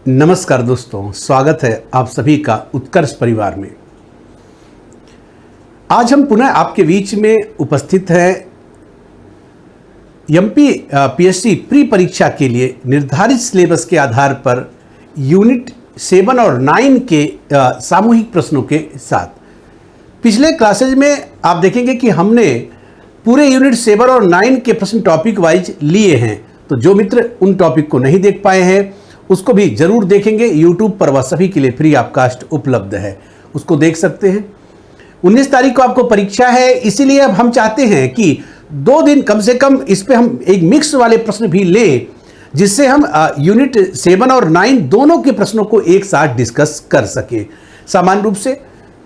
नमस्कार दोस्तों, स्वागत है आप सभी का उत्कर्ष परिवार में। आज हम पुनः आपके बीच में उपस्थित हैं एमपी पीएससी प्री परीक्षा के लिए निर्धारित सिलेबस के आधार पर यूनिट 7 और 9 के सामूहिक प्रश्नों के साथ। पिछले क्लासेज में आप देखेंगे कि हमने पूरे यूनिट 7 और 9 के प्रश्न टॉपिक वाइज लिए हैं, तो जो मित्र उन टॉपिक को नहीं देख पाए हैं उसको भी जरूर देखेंगे। YouTube पर वह सभी के लिए फ्री ऑफकास्ट उपलब्ध है, उसको देख सकते हैं। 19 तारीख को आपको परीक्षा है, इसीलिए अब हम चाहते हैं कि 2 दिन कम से कम इस पे हम एक मिक्स वाले प्रश्न भी लें, जिससे हम यूनिट 7 और 9 दोनों के प्रश्नों को एक साथ डिस्कस कर सके सामान्य रूप से,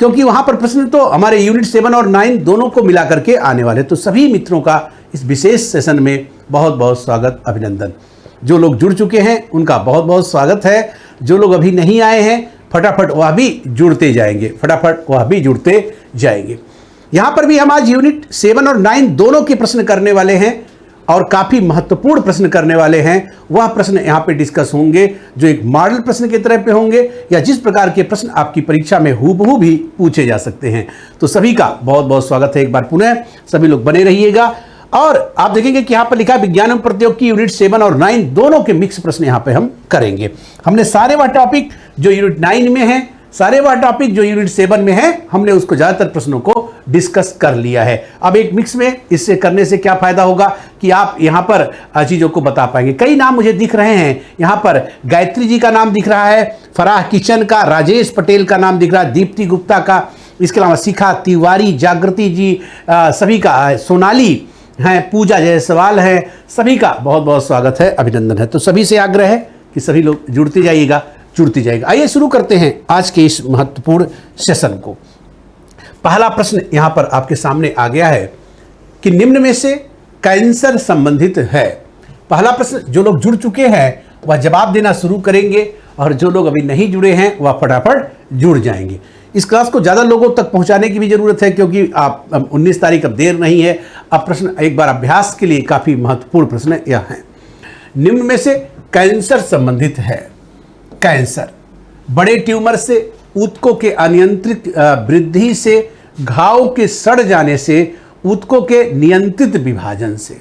क्योंकि वहां पर प्रश्न तो हमारे यूनिट 7 और 9 दोनों को मिला करके आने वाले। तो सभी मित्रों का इस विशेष सेशन में बहुत बहुत स्वागत, अभिनंदन। जो लोग जुड़ चुके हैं उनका बहुत बहुत स्वागत है। जो लोग अभी नहीं आए हैं फटाफट वह भी जुड़ते जाएंगे, यहां पर भी हम आज यूनिट 7 और 9 दोनों के प्रश्न करने वाले हैं और काफी महत्वपूर्ण प्रश्न करने वाले हैं। वह प्रश्न यहां पे डिस्कस होंगे जो एक मॉडल प्रश्न की तरह पे होंगे, या जिस प्रकार के प्रश्न आपकी परीक्षा में हूबहू भी पूछे जा सकते हैं। तो सभी का बहुत बहुत स्वागत है। एक बार पुनः सभी लोग बने रहिएगा। और आप देखेंगे कि यहां पर लिखा है विज्ञान एवं प्रौद्योगिकी यूनिट 7 और 9 दोनों के मिक्स प्रश्न यहां पे हम करेंगे। हमने सारे वह टॉपिक जो यूनिट 9 में है, सारे वह टॉपिक जो यूनिट 7 में है, हमने उसको ज्यादातर प्रश्नों को डिस्कस कर लिया है। अब एक मिक्स में इससे करने से क्या फायदा होगा कि आप यहां पर चीजों को बता पाएंगे। कई नाम मुझे दिख रहे हैं, यहां पर गायत्री जी का नाम दिख रहा है, फराह किचन का, राजेश पटेल का नाम दिख रहा है, दीप्ति गुप्ता का, इसके अलावा शिखा तिवारी, जागृति जी, सभी का, सोनाली हैं, पूजा जायसवाल है, सभी का बहुत बहुत स्वागत है, अभिनंदन है। तो सभी से आग्रह है कि सभी लोग जुड़ते जाइएगा। आइए शुरू करते हैं आज के इस महत्वपूर्ण सेशन को। पहला प्रश्न यहां पर आपके सामने आ गया है कि निम्न में से कैंसर संबंधित है। पहला प्रश्न जो लोग जुड़ चुके हैं वह जवाब देना शुरू करेंगे, और जो लोग अभी नहीं जुड़े हैं वह फटाफट जुड़ जाएंगे। इस क्लास को ज़्यादा लोगों तक पहुंचाने की भी ज़रूरत है, क्योंकि आप 19 तारीख अब देर नहीं है। अब प्रश्न एक बार अभ्यास के लिए काफ़ी महत्वपूर्ण प्रश्न यह है। निम्न में से कैंसर संबंधित है। कैंसर बड़े ट्यूमर से, ऊतकों के अनियंत्रित वृद्धि से, घाव के सड़ जाने से, ऊतकों के नियंत्रित विभाजन से।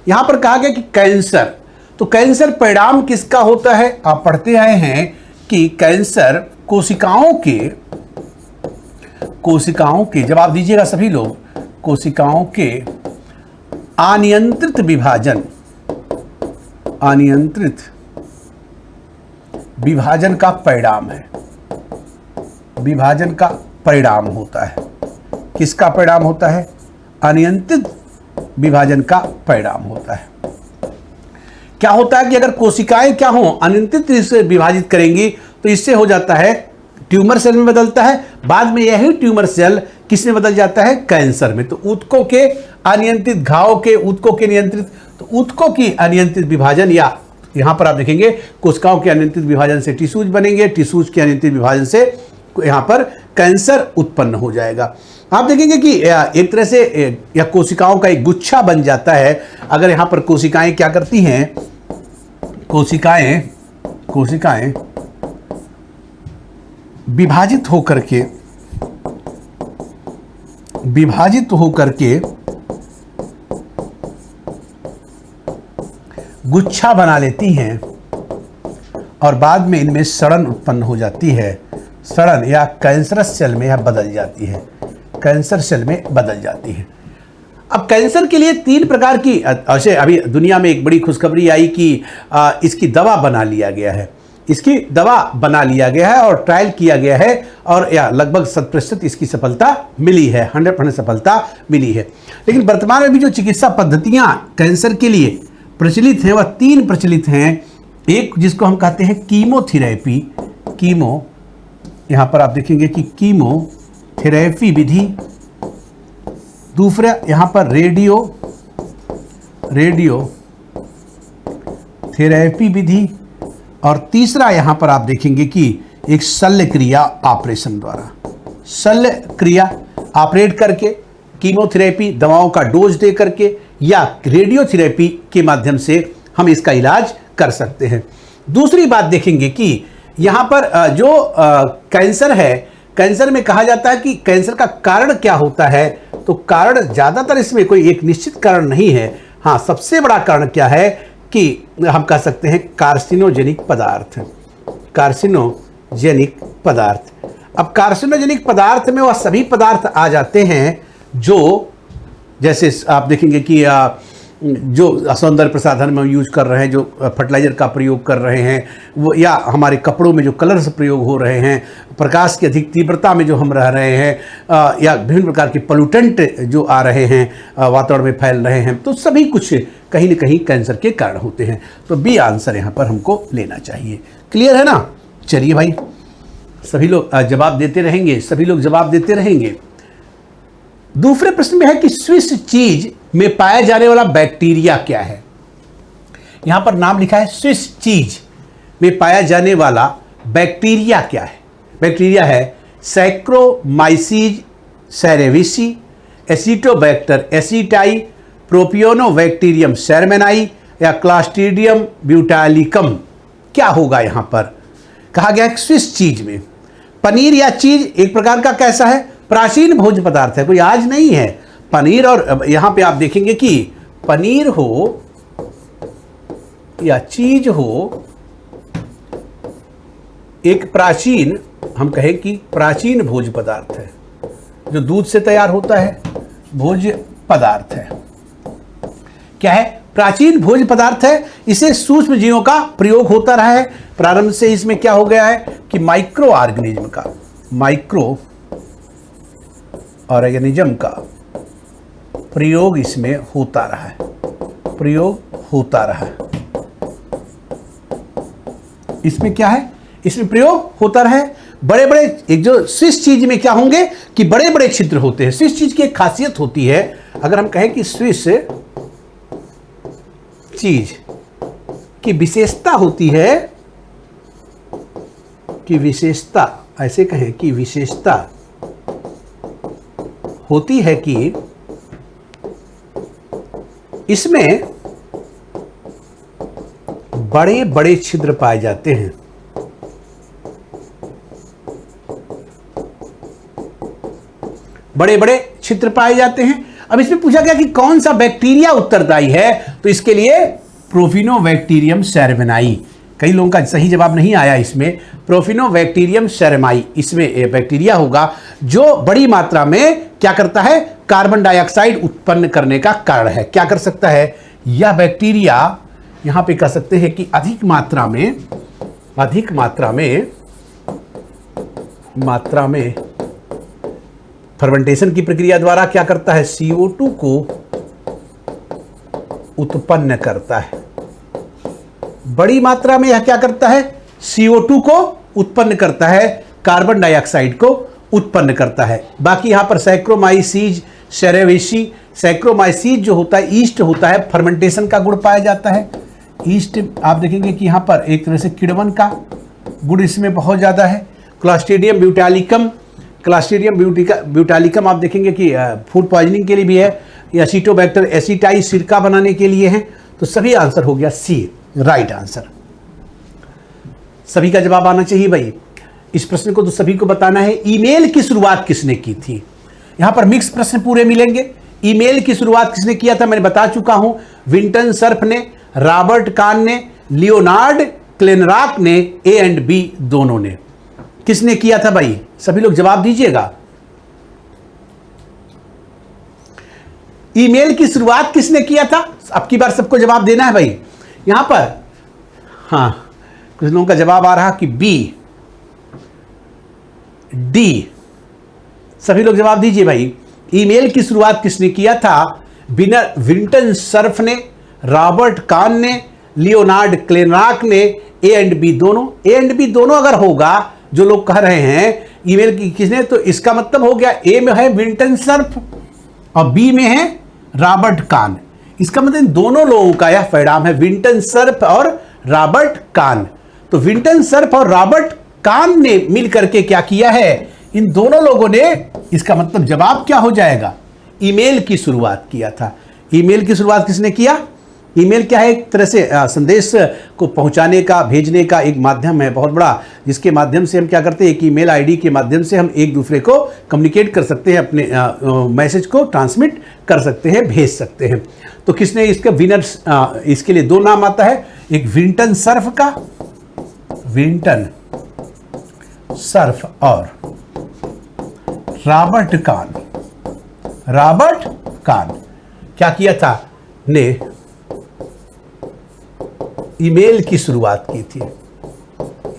यहां पर कहा गया कि कैंसर, तो कैंसर परिणाम किसका होता है? आप पढ़ते आए हैं कि कैंसर कोशिकाओं के जवाब दीजिएगा सभी लोग, कोशिकाओं के अनियंत्रित विभाजन का परिणाम है। विभाजन का परिणाम होता है। किसका परिणाम होता है? अनियंत्रित विभाजन का परिणाम होता है। क्या होता है कि अगर कोशिकाएं क्या हो, अनियंत्रित रूप से विभाजित करेंगी तो इससे हो जाता है ट्यूमर सेल में बदलता है। बाद में यही ट्यूमर सेल किस में बदल जाता है? कैंसर में। तो ऊतकों के अनियंत्रित, घाव के ऊतकों के नियंत्रित, तो ऊतकों की अनियंत्रित विभाजन, या यहां पर आप देखेंगे कोशिकाओं के अनियंत्रित विभाजन से टिश्यूज बनेंगे, टिश्यूज के अनियंत्रित विभाजन से यहां पर कैंसर उत्पन्न हो जाएगा। आप देखेंगे कि एक तरह से यह कोशिकाओं का एक गुच्छा बन जाता है। अगर यहां पर कोशिकाएं क्या करती हैं, कोशिकाएं विभाजित होकर के गुच्छा बना लेती हैं, और बाद में इनमें सड़न उत्पन्न हो जाती है। सड़न या कैंसरस सेल में यह बदल जाती है, कैंसर सेल में बदल जाती है। अब कैंसर के लिए 3 प्रकार की, ऐसे अभी दुनिया में एक बड़ी खुशखबरी आई कि इसकी दवा बना लिया गया है। और ट्रायल किया गया है, और या लगभग 100% इसकी सफलता मिली है, 100% सफलता मिली है। लेकिन वर्तमान में भी जो चिकित्सा पद्धतियां कैंसर के लिए प्रचलित हैं वह 3 प्रचलित हैं। एक जिसको हम कहते हैं कीमोथेरेपी, यहां पर आप देखेंगे कि कीमोथेरेपी विधि। दूसरा यहां पर रेडियोथेरेपी विधि, और तीसरा यहां पर आप देखेंगे कि एक शल्य क्रिया ऑपरेशन द्वारा, शल्य क्रिया ऑपरेट करके, कीमोथेरेपी दवाओं का डोज दे करके, या रेडियोथेरेपी के माध्यम से हम इसका इलाज कर सकते हैं। दूसरी बात देखेंगे कि यहाँ पर जो कैंसर है, कैंसर में कहा जाता है कि कैंसर का कारण क्या होता है, तो कारण ज़्यादातर इसमें कोई एक निश्चित कारण नहीं है। हाँ, सबसे बड़ा कारण क्या है कि हम कह सकते हैं कार्सिनोजेनिक पदार्थ। कार्सिनोजेनिक पदार्थ, अब कार्सिनोजेनिक पदार्थ में वह सभी पदार्थ आ जाते हैं जो, जैसे आप देखेंगे कि जो सौंदर्य प्रसाधन में यूज कर रहे हैं, जो फर्टिलाइजर का प्रयोग कर रहे हैं वो, या हमारे कपड़ों में जो कलर्स प्रयोग हो रहे हैं, प्रकाश की अधिक तीव्रता में जो हम रह रहे हैं, या विभिन्न प्रकार के पोल्यूटेंट जो आ रहे हैं वातावरण में फैल रहे हैं, तो सभी कुछ कहीं न कहीं कैंसर के कारण होते हैं। तो बी आंसर यहाँ पर हमको लेना चाहिए। क्लियर है ना? चलिए भाई, सभी लोग जवाब देते रहेंगे, सभी लोग जवाब देते रहेंगे। दूसरे प्रश्न में है कि स्विस चीज में पाया जाने वाला बैक्टीरिया क्या है। यहां पर नाम लिखा है स्विस चीज में पाया जाने वाला बैक्टीरिया क्या है। बैक्टीरिया है सैक्रोमाइसीज सेरेविसी, एसिटोबैक्टर एसिटाई, प्रोपियोनोबैक्टीरियम सेरमेनाई या क्लास्ट्रीडियम ब्यूटालिकम। क्या होगा यहां पर? कहा गया है स्विस चीज में। पनीर या चीज एक प्रकार का कैसा है? प्राचीन भोज्य पदार्थ है, कोई आज नहीं है। पनीर, और यहां पे आप देखेंगे कि पनीर हो या चीज हो, एक प्राचीन, हम कहें कि प्राचीन भोज्य पदार्थ है, जो दूध से तैयार होता है, भोज्य पदार्थ है। क्या है? प्राचीन भोज्य पदार्थ है। इसे सूक्ष्म जीवों का प्रयोग होता रहा है। प्रारंभ से इसमें क्या हो गया है कि माइक्रो ऑर्गेनिज्म का प्रयोग इसमें होता रहा है, इसमें क्या है? इसमें प्रयोग होता रहा है। बड़े बड़े, एक जो स्विस चीज में क्या होंगे कि बड़े बड़े छिद्र होते हैं। स्विस चीज की एक खासियत होती है, अगर हम कहें कि स्विस चीज की विशेषता होती है, कि विशेषता, ऐसे कहें कि विशेषता होती है कि इसमें बड़े बड़े छिद्र पाए जाते हैं। बड़े बड़े छिद्र पाए जाते हैं। अब इसमें पूछा गया कि कौन सा बैक्टीरिया उत्तरदायी है, तो इसके लिए प्रोफिनोबैक्टीरियम सेरमेनाई। कई लोगों का सही जवाब नहीं आया इसमें। प्रोफिनोबैक्टीरियम सेरमाई, इसमें बैक्टीरिया होगा जो बड़ी मात्रा में क्या करता है? कार्बन डाइऑक्साइड उत्पन्न करने का कारण है। क्या कर सकता है यह बैक्टीरिया? यहां पे कह सकते हैं कि अधिक मात्रा में फर्मेंटेशन की प्रक्रिया द्वारा क्या करता है? CO2 को उत्पन्न करता है। बड़ी मात्रा में यह क्या करता है? CO2 को उत्पन्न करता है, कार्बन डाइऑक्साइड को उत्पन्न करता है। बाकी यहां पर सैक्रोमाइसीज सेरेविसी, सैक्रोमाइसीज जो होता है ईस्ट होता है, फर्मेंटेशन का गुण पाया जाता है। ईस्ट आप देखेंगे कि यहां पर एक तरह से किण्वन का गुण इसमें बहुत ज्यादा है। क्लास्ट्रीडियम ब्यूटालिकम आप देखेंगे कि फूड पॉइजनिंग के लिए भी है, या एसिटोबैक्टर एसिटाई सिरका बनाने के लिए है। तो सभी आंसर हो गया सी, राइट आंसर। सभी का जवाब आना चाहिए भाई। इस प्रश्न को तो सभी को बताना है। ईमेल की शुरुआत किसने की थी? यहां पर मिक्स प्रश्न पूरे मिलेंगे। ईमेल की शुरुआत किसने किया था? मैंने बता चुका हूं, विंटन सर्फ ने, रॉबर्ट कान ने, लियोनार्ड क्लेनरॉक ने, ए एंड बी दोनों ने। किसने किया था भाई? सभी लोग जवाब दीजिएगा। ईमेल की शुरुआत किसने किया था? अब की बार सबको जवाब देना है भाई। यहां पर हां, कुछ लोगों का जवाब आ रहा कि बी, डी। सभी लोग जवाब दीजिए भाई। ईमेल की शुरुआत किसने किया था? विंटन सर्फ ने, रॉबर्ट कान ने, लियोनार्ड क्लेनरॉक ने, ए एंड बी दोनों। ए एंड बी दोनों अगर होगा, जो लोग कह रहे हैं ईमेल की किसने, तो इसका मतलब हो गया ए में है विंटन सर्फ और बी में है रॉबर्ट कान। इसका मतलब दोनों लोगों का यह परिणाम है, विंटन सर्फ और रॉबर्ट कान। तो विंटन सर्फ और रॉबर्ट कान ने मिल करके क्या किया है? इन दोनों लोगों ने, इसका मतलब जवाब क्या हो जाएगा? ईमेल की शुरुआत किया था। ईमेल की शुरुआत किसने किया? ईमेल क्या है? एक तरह से संदेश को पहुंचाने का, भेजने का एक माध्यम है बहुत बड़ा, जिसके माध्यम से हम क्या करते हैं, एक ईमेल आईडी के माध्यम से हम एक दूसरे को कम्युनिकेट कर सकते हैं, अपने मैसेज को ट्रांसमिट कर सकते हैं, भेज सकते हैं। तो किसने इसका विनर्स, इसके लिए दो नाम आता है, एक विंटन सर्फ का, विंटन सर्फ, और रॉबर्ट कान। रॉबर्ट कान क्या किया था? ने ईमेल की शुरुआत की थी,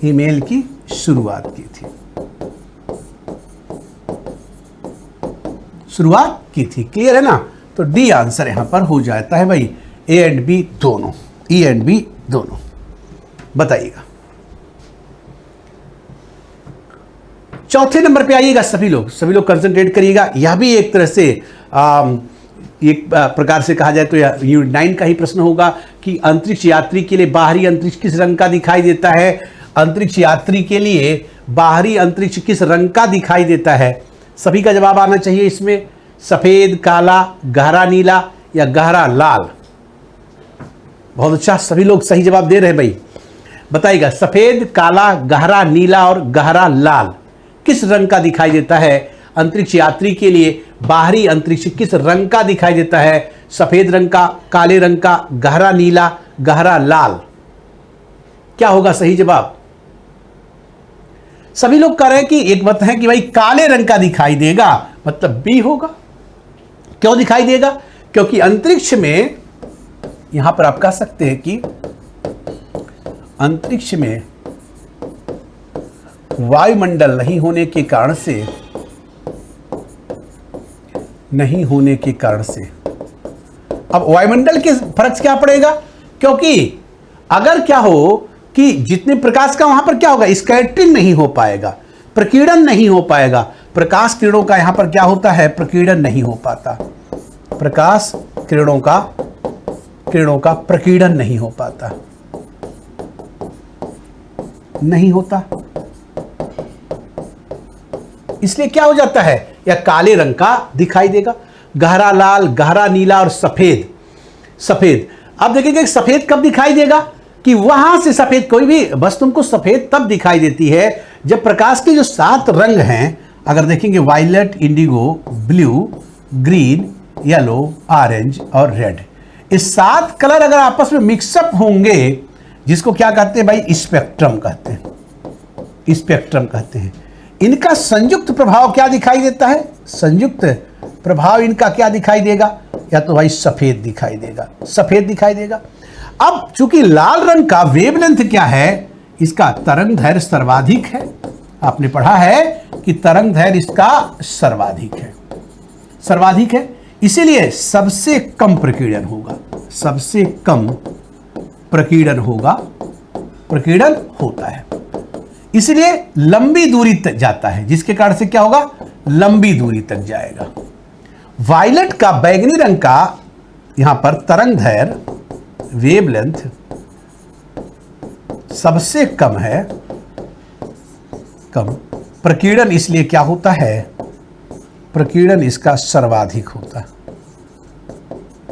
ईमेल की शुरुआत की थी, शुरुआत की थी। क्लियर है ना? तो डी आंसर यहां पर हो जाता है भाई, ए एंड बी दोनों, ई एंड बी दोनों। बताइएगा। चौथे नंबर पे आइएगा, सभी लोग कंसंट्रेट करिएगा। यह भी एक तरह से एक प्रकार से कहा जाए तो यह यूनिट 9 का ही प्रश्न होगा कि अंतरिक्ष यात्री के लिए बाहरी अंतरिक्ष किस रंग का दिखाई देता है? अंतरिक्ष यात्री के लिए बाहरी अंतरिक्ष किस रंग का दिखाई देता है? सभी का जवाब आना चाहिए इसमें। सफेद, काला, गहरा नीला या गहरा लाल? बहुत अच्छा, सभी लोग सही जवाब दे रहे हैं भाई। बताइएगा, सफेद, काला, गहरा नीला और गहरा लाल किस रंग का दिखाई देता है? अंतरिक्ष यात्री के लिए बाहरी अंतरिक्ष किस रंग का दिखाई देता है? सफेद रंग का, काले रंग का, गहरा नीला, गहरा लाल? क्या होगा सही जवाब? सभी लोग कह रहे हैं कि एक मत है कि भाई काले रंग का दिखाई देगा, मतलब बी होगा। क्यों दिखाई देगा? क्योंकि अंतरिक्ष में, यहां पर आप कह सकते हैं कि अंतरिक्ष में वायुमंडल नहीं होने के कारण से, नहीं होने के कारण से, अब वायुमंडल के फर्क से क्या पड़ेगा? क्योंकि अगर क्या हो कि जितने प्रकाश का वहां पर क्या होगा, स्कैटरिंग नहीं हो पाएगा, प्रकीर्णन नहीं हो पाएगा। प्रकाश किरणों का यहां पर क्या होता है? प्रकीर्णन नहीं हो पाता। प्रकाश किरणों का प्रकीर्णन नहीं हो पाता, नहीं होता। इसलिए क्या हो जाता है? या काले रंग का दिखाई देगा। गहरा लाल, गहरा नीला और सफेद। सफेद, अब देखेंगे सफेद कब दिखाई देगा कि वहां से सफेद, कोई भी वस्तु तुमको सफेद तब दिखाई देती है जब प्रकाश के जो 7 रंग हैं, अगर देखेंगे violet, indigo, blue, green, yellow, orange और रेड, इस 7 कलर अगर आपस में मिक्सअप होंगे, जिसको क्या कहते हैं भाई? स्पेक्ट्रम कहते हैं, स्पेक्ट्रम कहते हैं। इनका संयुक्त प्रभाव क्या दिखाई देता है? संयुक्त प्रभाव इनका क्या दिखाई देगा? या तो भाई सफेद दिखाई देगा, सफेद दिखाई देगा। अब चूंकि लाल रंग का वेवलेंथ क्या है? इसका तरंग दैर्घ्य सर्वाधिक है। आपने पढ़ा है कि तरंग दैर्घ्य इसका सर्वाधिक है, सर्वाधिक है, इसीलिए सबसे कम प्रकीर्णन होगा, सबसे कम प्रकीर्णन होगा, प्रकीर्णन होता है, इसलिए लंबी दूरी तक जाता है, जिसके कारण से क्या होगा? लंबी दूरी तक जाएगा। वायलेट का, बैगनी रंग का यहां पर तरंग दैर्घ्य, वेवलेंथ सबसे कम है, कम प्रकीर्णन, इसलिए क्या होता है? प्रकीर्णन इसका सर्वाधिक होता है।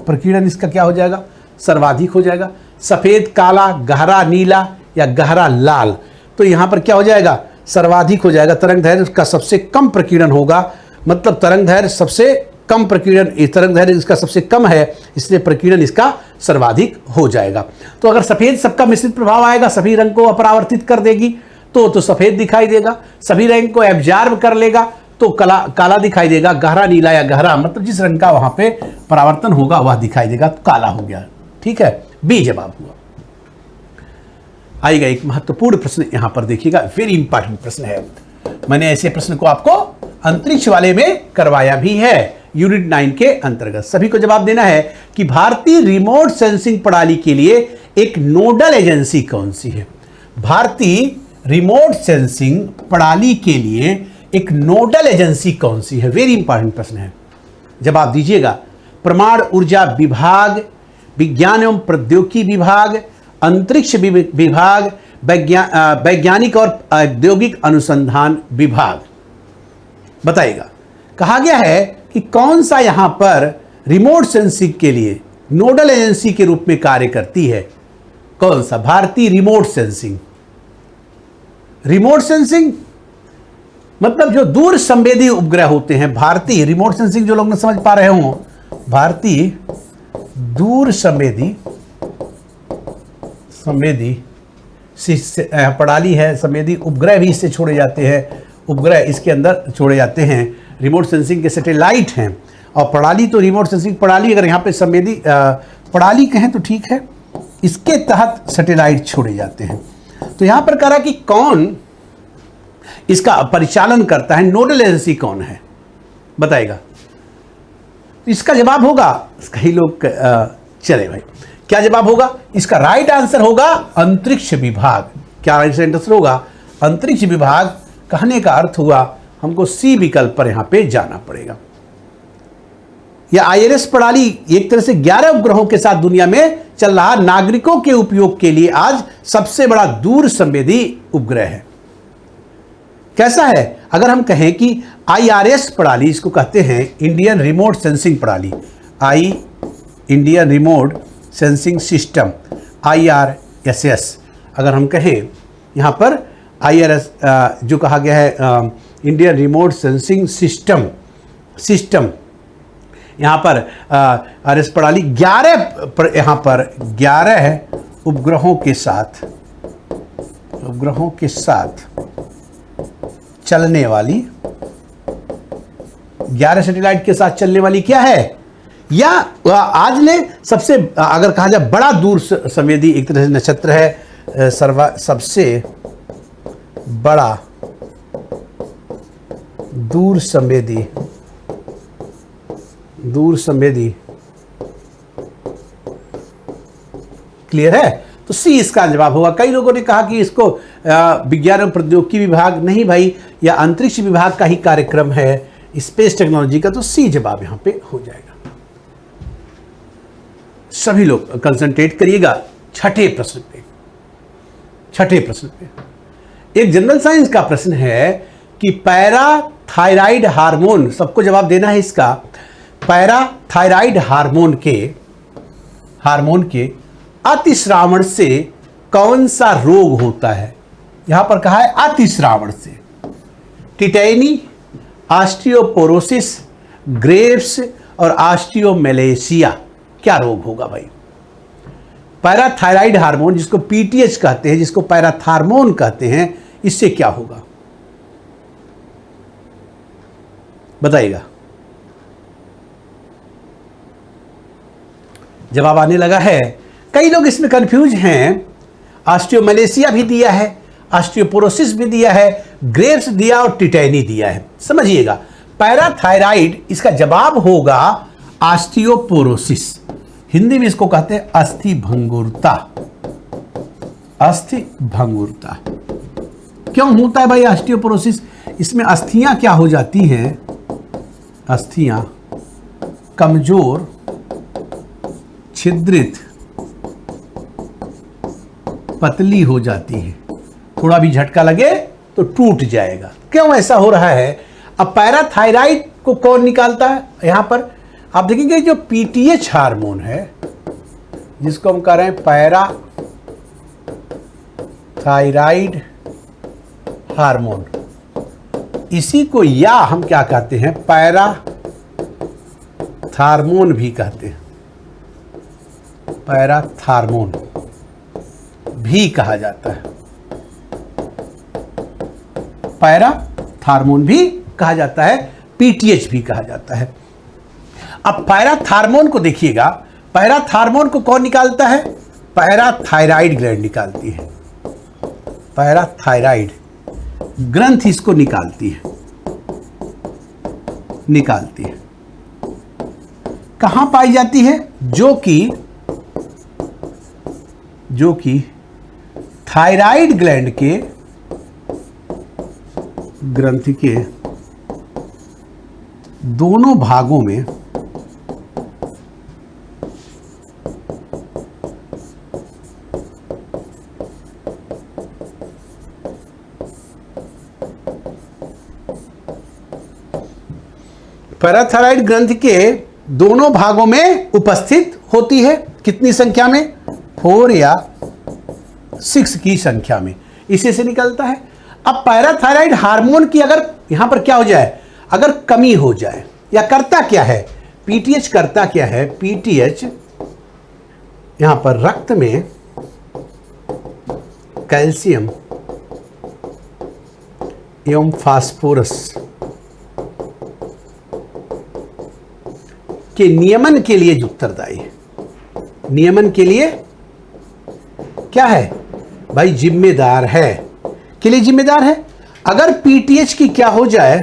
प्रकीर्णन इसका क्या हो जाएगा? सर्वाधिक हो जाएगा। सफेद, काला, गहरा नीला या गहरा लाल, तो यहां पर क्या हो जाएगा? सर्वाधिक हो जाएगा। तरंग दैर्घ्य उसका सबसे कम प्रकीर्णन होगा, मतलब तरंग दैर्घ्य सबसे कम प्रकीर्णन, तरंग दैर्घ्य इसका सबसे कम है, इसलिए प्रकीर्णन इसका सर्वाधिक हो जाएगा। तो अगर सफेद सबका मिश्रित प्रभाव आएगा, सभी रंग को अपरावर्तित कर देगी, तो सफेद दिखाई देगा। सभी रंग को एब्जॉर्ब कर लेगा तो काला दिखाई देगा। गहरा नीला या गहरा, मतलब जिस रंग का वहां पे परावर्तन होगा वह दिखाई देगा, तो काला हो गया। ठीक है, बी जवाब हुआ। आएगा एक महत्वपूर्ण प्रश्न यहां पर देखिएगा, वेरी इंपॉर्टेंट प्रश्न है। मैंने ऐसे प्रश्न को आपको अंतरिक्ष वाले में करवाया भी है, यूनिट 9 के अंतर्गत। सभी को जवाब देना है कि भारतीय रिमोट सेंसिंग प्रणाली के लिए एक नोडल एजेंसी कौन सी है? भारतीय रिमोट सेंसिंग प्रणाली के लिए एक नोडल एजेंसी कौन सी है? वेरी इंपॉर्टेंट प्रश्न है, जवाब दीजिएगा। परमाणु ऊर्जा विभाग, विज्ञान एवं प्रौद्योगिकी विभाग, अंतरिक्ष विभाग, वैज्ञानिक और औद्योगिक अनुसंधान विभाग। बताइएगा, कहा गया है कि कौन सा यहां पर रिमोट सेंसिंग के लिए नोडल एजेंसी के रूप में कार्य करती है? कौन सा? भारतीय रिमोट सेंसिंग। रिमोट सेंसिंग मतलब जो दूर संवेदी उपग्रह होते हैं। भारतीय रिमोट सेंसिंग जो लोग न समझ पा रहे हों, भारतीय दूर संवेदी प्रणाली है। संवेदी उपग्रह भी इससे छोड़े जाते हैं, उपग्रह इसके अंदर छोड़े जाते हैं। रिमोट सेंसिंग के सैटेलाइट हैं और प्रणाली तो रिमोट सेंसिंग प्रणाली, अगर यहाँ पे संवेदी प्रणाली कहें तो ठीक है, इसके तहत सैटेलाइट छोड़े जाते हैं। तो यहाँ पर कह रहा कि कौन इसका परिचालन करता है, नोडल एजेंसी कौन है, बताएगा। इसका जवाब होगा, कई लोग चले भाई क्या जवाब होगा इसका? राइट आंसर होगा अंतरिक्ष विभाग। क्या राइट आंसर होगा? अंतरिक्ष विभाग। कहने का अर्थ हुआ हमको सी विकल्प पर यहां पे जाना पड़ेगा। यह IRS प्रणाली एक तरह से 11 उपग्रहों के साथ दुनिया में चल रहा नागरिकों के उपयोग के लिए आज सबसे बड़ा दूर संवेदी उपग्रह है। कैसा है? अगर हम कहें कि IRS प्रणाली, इसको कहते हैं इंडियन रिमोट सेंसिंग प्रणाली, Indian remote sensing system, IRSS। अगर हम कहें यहाँ पर IRS जो कहा गया है इंडियन रिमोट सेंसिंग सिस्टम, यहाँ पर IRS प्रणाली 11 उपग्रहों के साथ चलने वाली, 11 सैटेलाइट के साथ चलने वाली क्या है, या आज ने सबसे, अगर कहा जाए बड़ा दूर संवेदी एक तरह से नक्षत्र है, सबसे बड़ा दूर संवेदी क्लियर है? तो सी इसका जवाब होगा। कई लोगों ने कहा कि इसको विज्ञान एवं प्रौद्योगिकी विभाग, नहीं भाई, या अंतरिक्ष विभाग का ही कार्यक्रम है, स्पेस टेक्नोलॉजी का। तो सी जवाब यहां पे हो जाएगा। सभी लोग कंसंट्रेट करिएगा छठे प्रश्न पे। एक जनरल साइंस का प्रश्न है कि पैराथायराइड हार्मोन, सबको जवाब देना है इसका। पैराथायराइड हार्मोन के अतिश्रावण से कौन सा रोग होता है? यहां पर कहा है अतिश्रावण से। टिटैनी, ऑस्टियोपोरोसिस, ग्रेव्स और ऑस्टियोमेलेशिया, क्या रोग होगा भाई? पैराथायराइड हार्मोन, जिसको PTH कहते हैं, जिसको पैराथार्मोन कहते हैं, इससे क्या होगा बताइएगा। जवाब आने लगा है। कई लोग इसमें कंफ्यूज हैं। ऑस्टियोमेलेशिया भी दिया है, ऑस्टियोपोरोसिस भी दिया है, ग्रेव्स दिया और टिटैनी दिया है। समझिएगा, पैराथायराइड, इसका जवाब होगा ऑस्टियोपोरोसिस। हिंदी में इसको कहते हैं अस्थि भंगुरता। क्यों होता है भाई ऑस्टियोपोरोसिस? इसमें अस्थियां क्या हो जाती हैं? अस्थियां कमजोर, छिद्रित, पतली हो जाती है। थोड़ा भी झटका लगे तो टूट जाएगा। क्यों ऐसा हो रहा है? अब पैराथायराइड को कौन निकालता है? यहां पर आप देखेंगे जो PTH हार्मोन है, जिसको हम कह रहे हैं पैराथायराइड हार्मोन, इसी को या हम क्या कहते हैं, पैराथार्मोन भी कहते हैं। पैराथार्मोन भी कहा जाता है, पैराथार्मोन भी कहा जाता है, PTH भी कहा जाता है। अब पैराथार्मोन को देखिएगा, पैराथार्मोन को कौन निकालता है? पैराथायराइड ग्लैंड निकालती है। पैराथायराइड ग्रंथ इसको निकालती है। कहां पाई जाती है? जो कि थायराइड ग्लैंड के ग्रंथि के दोनों भागों में पैराथायराइड ग्रंथि के दोनों भागों में उपस्थित होती है, कितनी संख्या में, 4 या 6 की संख्या में, इसी से निकलता है। अब पैराथायराइड हार्मोन की अगर यहां पर क्या हो जाए, अगर कमी हो जाए, या करता क्या है, पीटीएच करता क्या है, पीटीएच यहां पर रक्त में कैल्शियम एवं फास्फोरस के नियमन के लिए उत्तरदायी है। नियमन के लिए क्या है भाई, जिम्मेदार है, के लिए जिम्मेदार है। अगर पीटीएच की क्या हो जाए,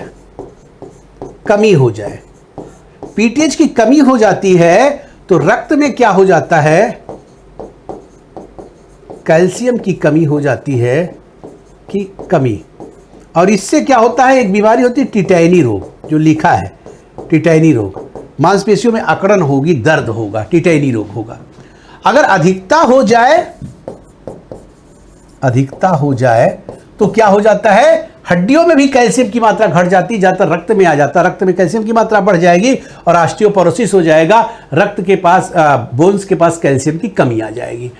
कमी हो जाए, पीटीएच की कमी हो जाती है तो रक्त में क्या हो जाता है, कैल्शियम की कमी हो जाती है, कि कमी, और इससे क्या होता है, एक बीमारी होती है टिटैनी रोग, जो लिखा है टिटैनी रोग, मांसपेशियों में अकड़न होगी, दर्द होगा, टिटैनी रोग होगा। अगर अधिकता हो जाए तो क्या हो जाता है, हड्डियों में भी कैल्शियम की मात्रा घट जाती, ज्यादातर रक्त में आ जाता, रक्त में कैल्शियम की मात्रा बढ़ जाएगी और ऑस्टियोपोरोसिस हो जाएगा, रक्त के पास बोन्स के पास कैल्शियम की कमी आ जाएगी।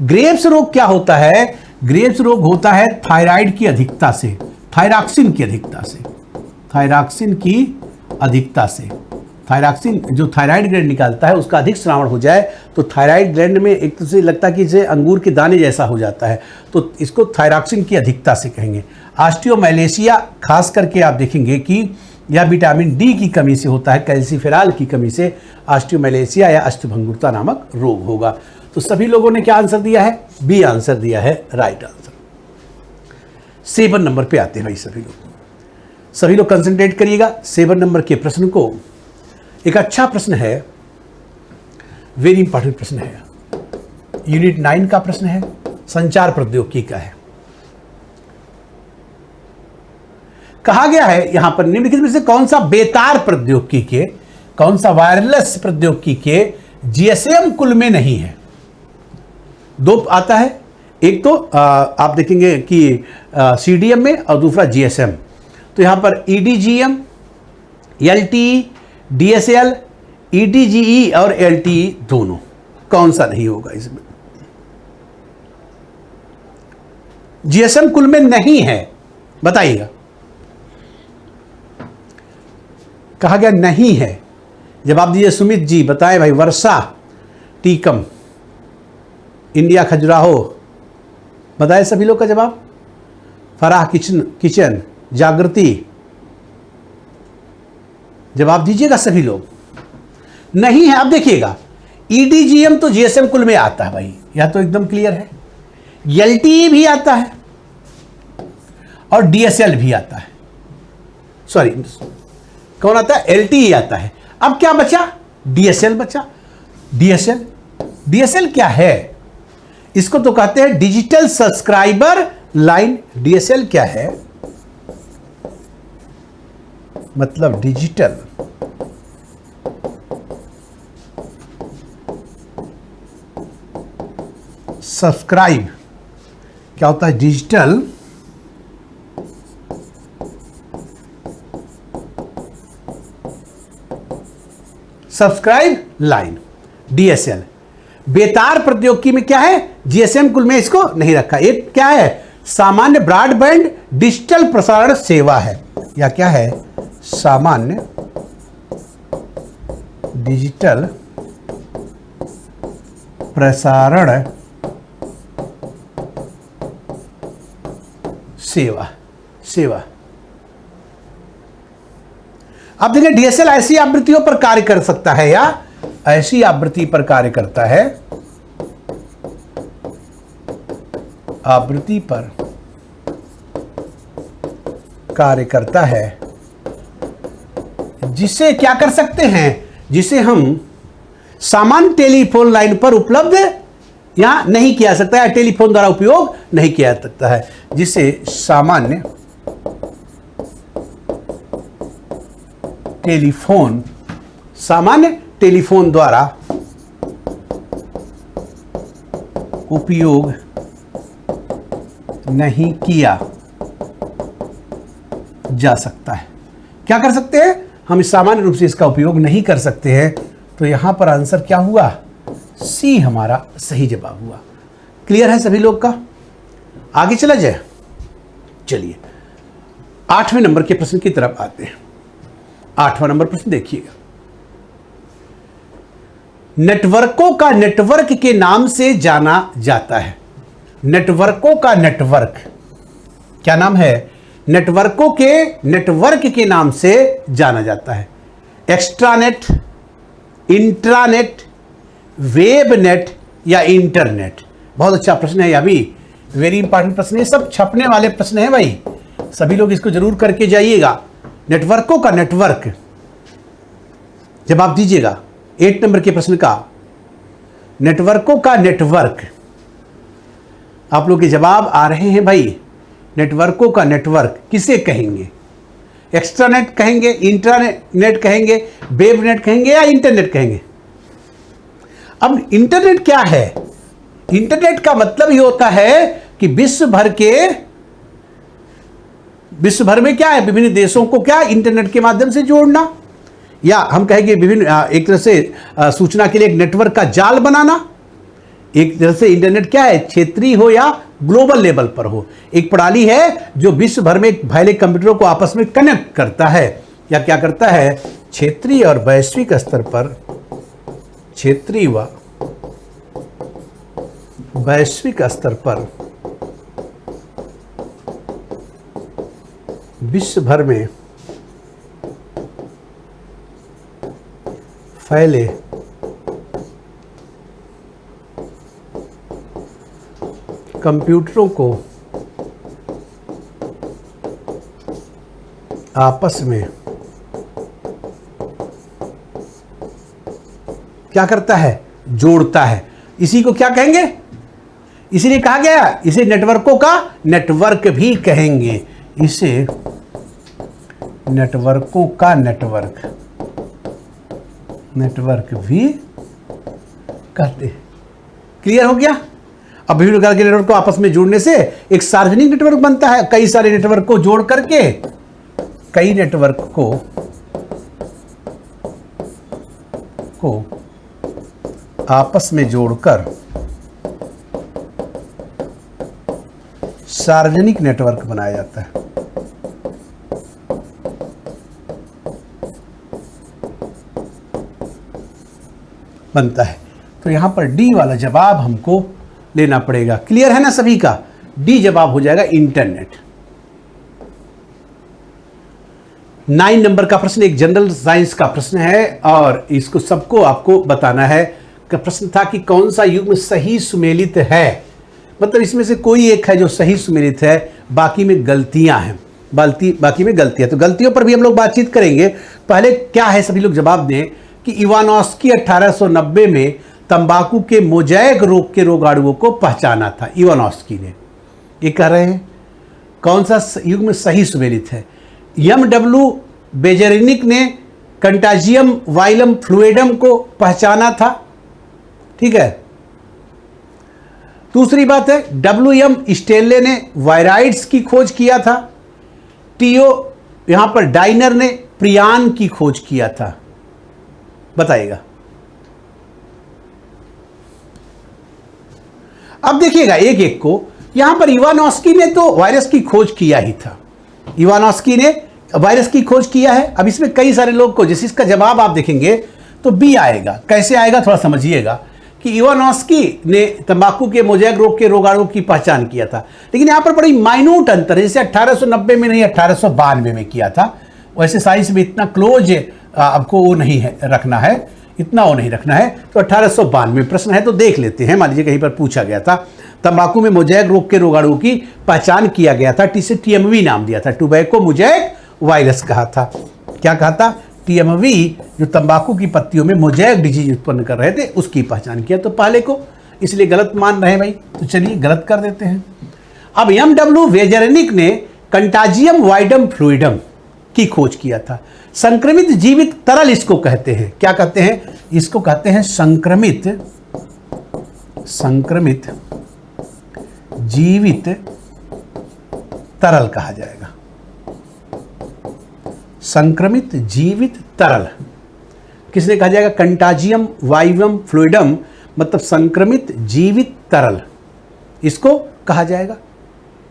ग्रेव्स रोग क्या होता है, ग्रेव्स रोग होता है थायराइड की अधिकता से, थायरॉक्सिन की अधिकता से, थायरॉक्सिन की अधिकता से, थायरॉक्सिन जो थायराइड ग्लैंड निकालता है उसका अधिक श्रावण हो जाए तो थायराइड ग्लैंड में एक तो से लगता है कि जैसे अंगूर के दाने जैसा हो जाता है, तो इसको थायरॉक्सिन की अधिकता से कहेंगे। ऑस्टियोमैलेशिया खास करके आप देखेंगे कि यह विटामिन डी की कमी से होता है, कैल्सीफेरॉल की कमी से ऑस्टियोमैलेशिया या अष्टभंगुरता नामक रोग होगा। तो सभी लोगों ने क्या आंसर दिया है, बी आंसर दिया है, राइट आंसर। 7 नंबर पे आते हैं भाई सभी लोग कंसंट्रेट करिएगा। 7 नंबर के प्रश्न को, एक अच्छा प्रश्न है, वेरी इंपॉर्टेंट प्रश्न है, यूनिट 9 का प्रश्न है, संचार प्रौद्योगिकी का है। कहा गया है यहां पर निम्नलिखित में से कौन सा बेतार प्रौद्योगिकी के, कौन सा वायरलेस प्रौद्योगिकी के जीएसएम कुल में नहीं है। 2 आता है, एक तो आप देखेंगे कि सीडीएम में और दूसरा जीएसएम। तो यहां पर ईडीजीएम, एलटीई, डीएसएल, ईडीजीई और एलटीई दोनों, कौन सा नहीं होगा इसमें, जीएसएम कुल में नहीं है, बताइएगा। कहा गया नहीं है, जवाब दीजिए सुमित जी, बताएं भाई। वर्षा टीकम, इंडिया खजुराहो, बताएं सभी लोग का जवाब। फराह किचन, जागृति, जवाब दीजिएगा सभी लोग। नहीं है। अब देखिएगा, ईडीजीएम तो जीएसएम कुल में आता है भाई, यह तो एकदम क्लियर है। एलटीई भी आता है और डीएसएल भी आता है, सॉरी कौन आता है, एलटीई आता है। अब क्या बचा, डीएसएल बचा। डीएसएल क्या है, इसको तो कहते हैं डिजिटल सब्सक्राइबर लाइन। डीएसएल क्या है, मतलब डिजिटल सब्सक्राइब, क्या होता है, डिजिटल सब्सक्राइब लाइन, डीएसएल। बेतार प्रौद्योगिकी में क्या है, जीएसएम कुल में इसको नहीं रखा। एक क्या है, सामान्य ब्रॉडबैंड डिजिटल प्रसारण सेवा है, या क्या है, सामान्य डिजिटल प्रसारण सेवा। अब देखिए, डीएसएल ऐसी आवृत्तियों पर कार्य कर सकता है, या ऐसी आवृत्ति पर कार्य करता है, आवृत्ति पर कार्य करता है, जिसे क्या कर सकते हैं, जिसे हम सामान्य टेलीफोन लाइन पर उपलब्ध या नहीं किया सकता है, टेलीफोन द्वारा उपयोग नहीं किया सकता है, जिसे सामान्य टेलीफोन द्वारा उपयोग नहीं किया जा सकता है। क्या कर सकते हैं हम, सामान्य रूप से इसका उपयोग नहीं कर सकते हैं। तो यहां पर आंसर क्या हुआ, सी हमारा सही जवाब हुआ। क्लियर है सभी लोग का? आगे चला जाए। चलिए 8वें नंबर के प्रश्न की तरफ आते हैं। 8वां नंबर प्रश्न देखिएगा। नेटवर्कों का नेटवर्क के नाम से जाना जाता है। नेटवर्कों का नेटवर्क क्या नाम है? नेटवर्कों के नेटवर्क के नाम से जाना जाता है। एक्स्ट्रानेट, इंट्रानेट, वेबनेट या इंटरनेट? बहुत अच्छा प्रश्न है यह भी, वेरी इंपॉर्टेंट प्रश्न है। सब छपने वाले प्रश्न है भाई, सभी लोग इसको जरूर करके जाइएगा। नेटवर्कों का नेटवर्क जवाब दीजिएगा 8 नंबर के प्रश्न का। नेटवर्कों का नेटवर्क, आप लोग के जवाब आ रहे हैं भाई। नेटवर्कों का नेटवर्क किसे कहेंगे? एक्स्ट्रानेट कहेंगे, इंट्रानेट कहेंगे, वेबनेट कहेंगे या इंटरनेट कहेंगे? अब इंटरनेट क्या है? इंटरनेट का मतलब ये होता है कि विश्व भर में क्या है, विभिन्न देशों को क्या इंटरनेट के माध्यम से जोड़ना, या हम कहेंगे विभिन्न एक तरह से सूचना के लिए एक नेटवर्क का जाल बनाना। एक तरह से इंटरनेट क्या है, क्षेत्रीय हो या ग्लोबल लेवल पर हो, एक प्रणाली है जो विश्व भर में फैले कंप्यूटरों को आपस में कनेक्ट करता है, या क्या करता है, क्षेत्रीय और वैश्विक स्तर पर, क्षेत्रीय व वैश्विक स्तर पर विश्व भर में फैले कंप्यूटरों को आपस में क्या करता है, जोड़ता है। इसी को क्या कहेंगे? इसीलिए कहा गया इसे नेटवर्कों का नेटवर्क भी कहेंगे। इसे नेटवर्कों का नेटवर्क भी कहते हैं। क्लियर हो गया? अब विभिन्न प्रकार के नेटवर्क को आपस में जोड़ने से एक सार्वजनिक नेटवर्क बनता है। कई सारे नेटवर्क को जोड़ करके, कई नेटवर्क को आपस में जोड़कर सार्वजनिक नेटवर्क बनाया जाता है। बनता है। तो यहां पर डी वाला जवाब हमको लेना पड़ेगा। क्लियर है ना सभी का? डी जवाब हो जाएगा इंटरनेट। 9 नंबर का प्रश्न एक जनरल साइंस का प्रश्न है और इसको सबको आपको बताना है। कि प्रश्न था कि कौन सा युग्म सही सुमेलित है, मतलब इसमें से कोई एक है जो सही सुमेलित है, बाकी में गलतियां हैं। बाकी में गलतियां, तो गलतियों पर भी हम लोग बातचीत करेंगे। पहले क्या है, सभी लोग जवाब दें कि इवानोस्की 1890 में तंबाकू के मोज़ेक रोग के रोगाणुओं को पहचाना था। इवानोस्की ने, ये कह रहे हैं कौन सा युग्म सही सुमेलित है। एमडब्ल्यू बेजेरिनिक ने कंटाजियम वाइलम फ्लूइडम को पहचाना था, ठीक है। दूसरी बात है WM स्टेनले ने वायराइड्स की खोज किया था। टीओ यहां पर डाइनर ने प्रियान की खोज किया था। बताइएगा। अब देखिएगा एक एक को। यहां पर इवानोस्की ने तो वायरस की खोज किया ही था, इवानोस्की ने वायरस की खोज किया है। अब इसमें कई सारे लोग को, जैसे इसका जवाब आप देखेंगे तो बी आएगा। कैसे आएगा थोड़ा समझिएगा कि इवानोस्की ने तंबाकू के मोज़ेक रोग के रोगाणुओं की पहचान किया था, लेकिन यहां पर बड़ी माइन्यूट अंतर है। जैसे 1890 में नहीं 1892 में किया था, वैसे साइंस में इतना क्लोज आपको वो नहीं है रखना है, इतना वो नहीं रखना है। तो 1892 प्रश्न है तो देख लेते हैं। मान लीजिए कहीं पर पूछा गया था तंबाकू में मोज़ेक रोग के रोगाणुओं की पहचान किया गया था, जिसे TMV नाम दिया था, टोबैको मोज़ेक वायरस कहा था। क्या कहा था? TMV, जो तंबाकू की पत्तियों में मोज़ेक डिजीज उत्पन्न कर रहे थे, उसकी पहचान किया। तो पहले को इसलिए गलत मान रहे भाई, तो चलिए गलत कर देते हैं। अब MW बेजेरिनिक ने कंटाजियम वाइडम फ्लूइडम की खोज किया था। संक्रमित जीवित तरल इसको कहते हैं। क्या कहते हैं? इसको कहते हैं संक्रमित जीवित तरल कहा जाएगा। संक्रमित जीवित तरल किसने कहा जाएगा? कंटाजियम वाइवम फ्लूइडम, मतलब संक्रमित जीवित तरल, इसको कहा जाएगा।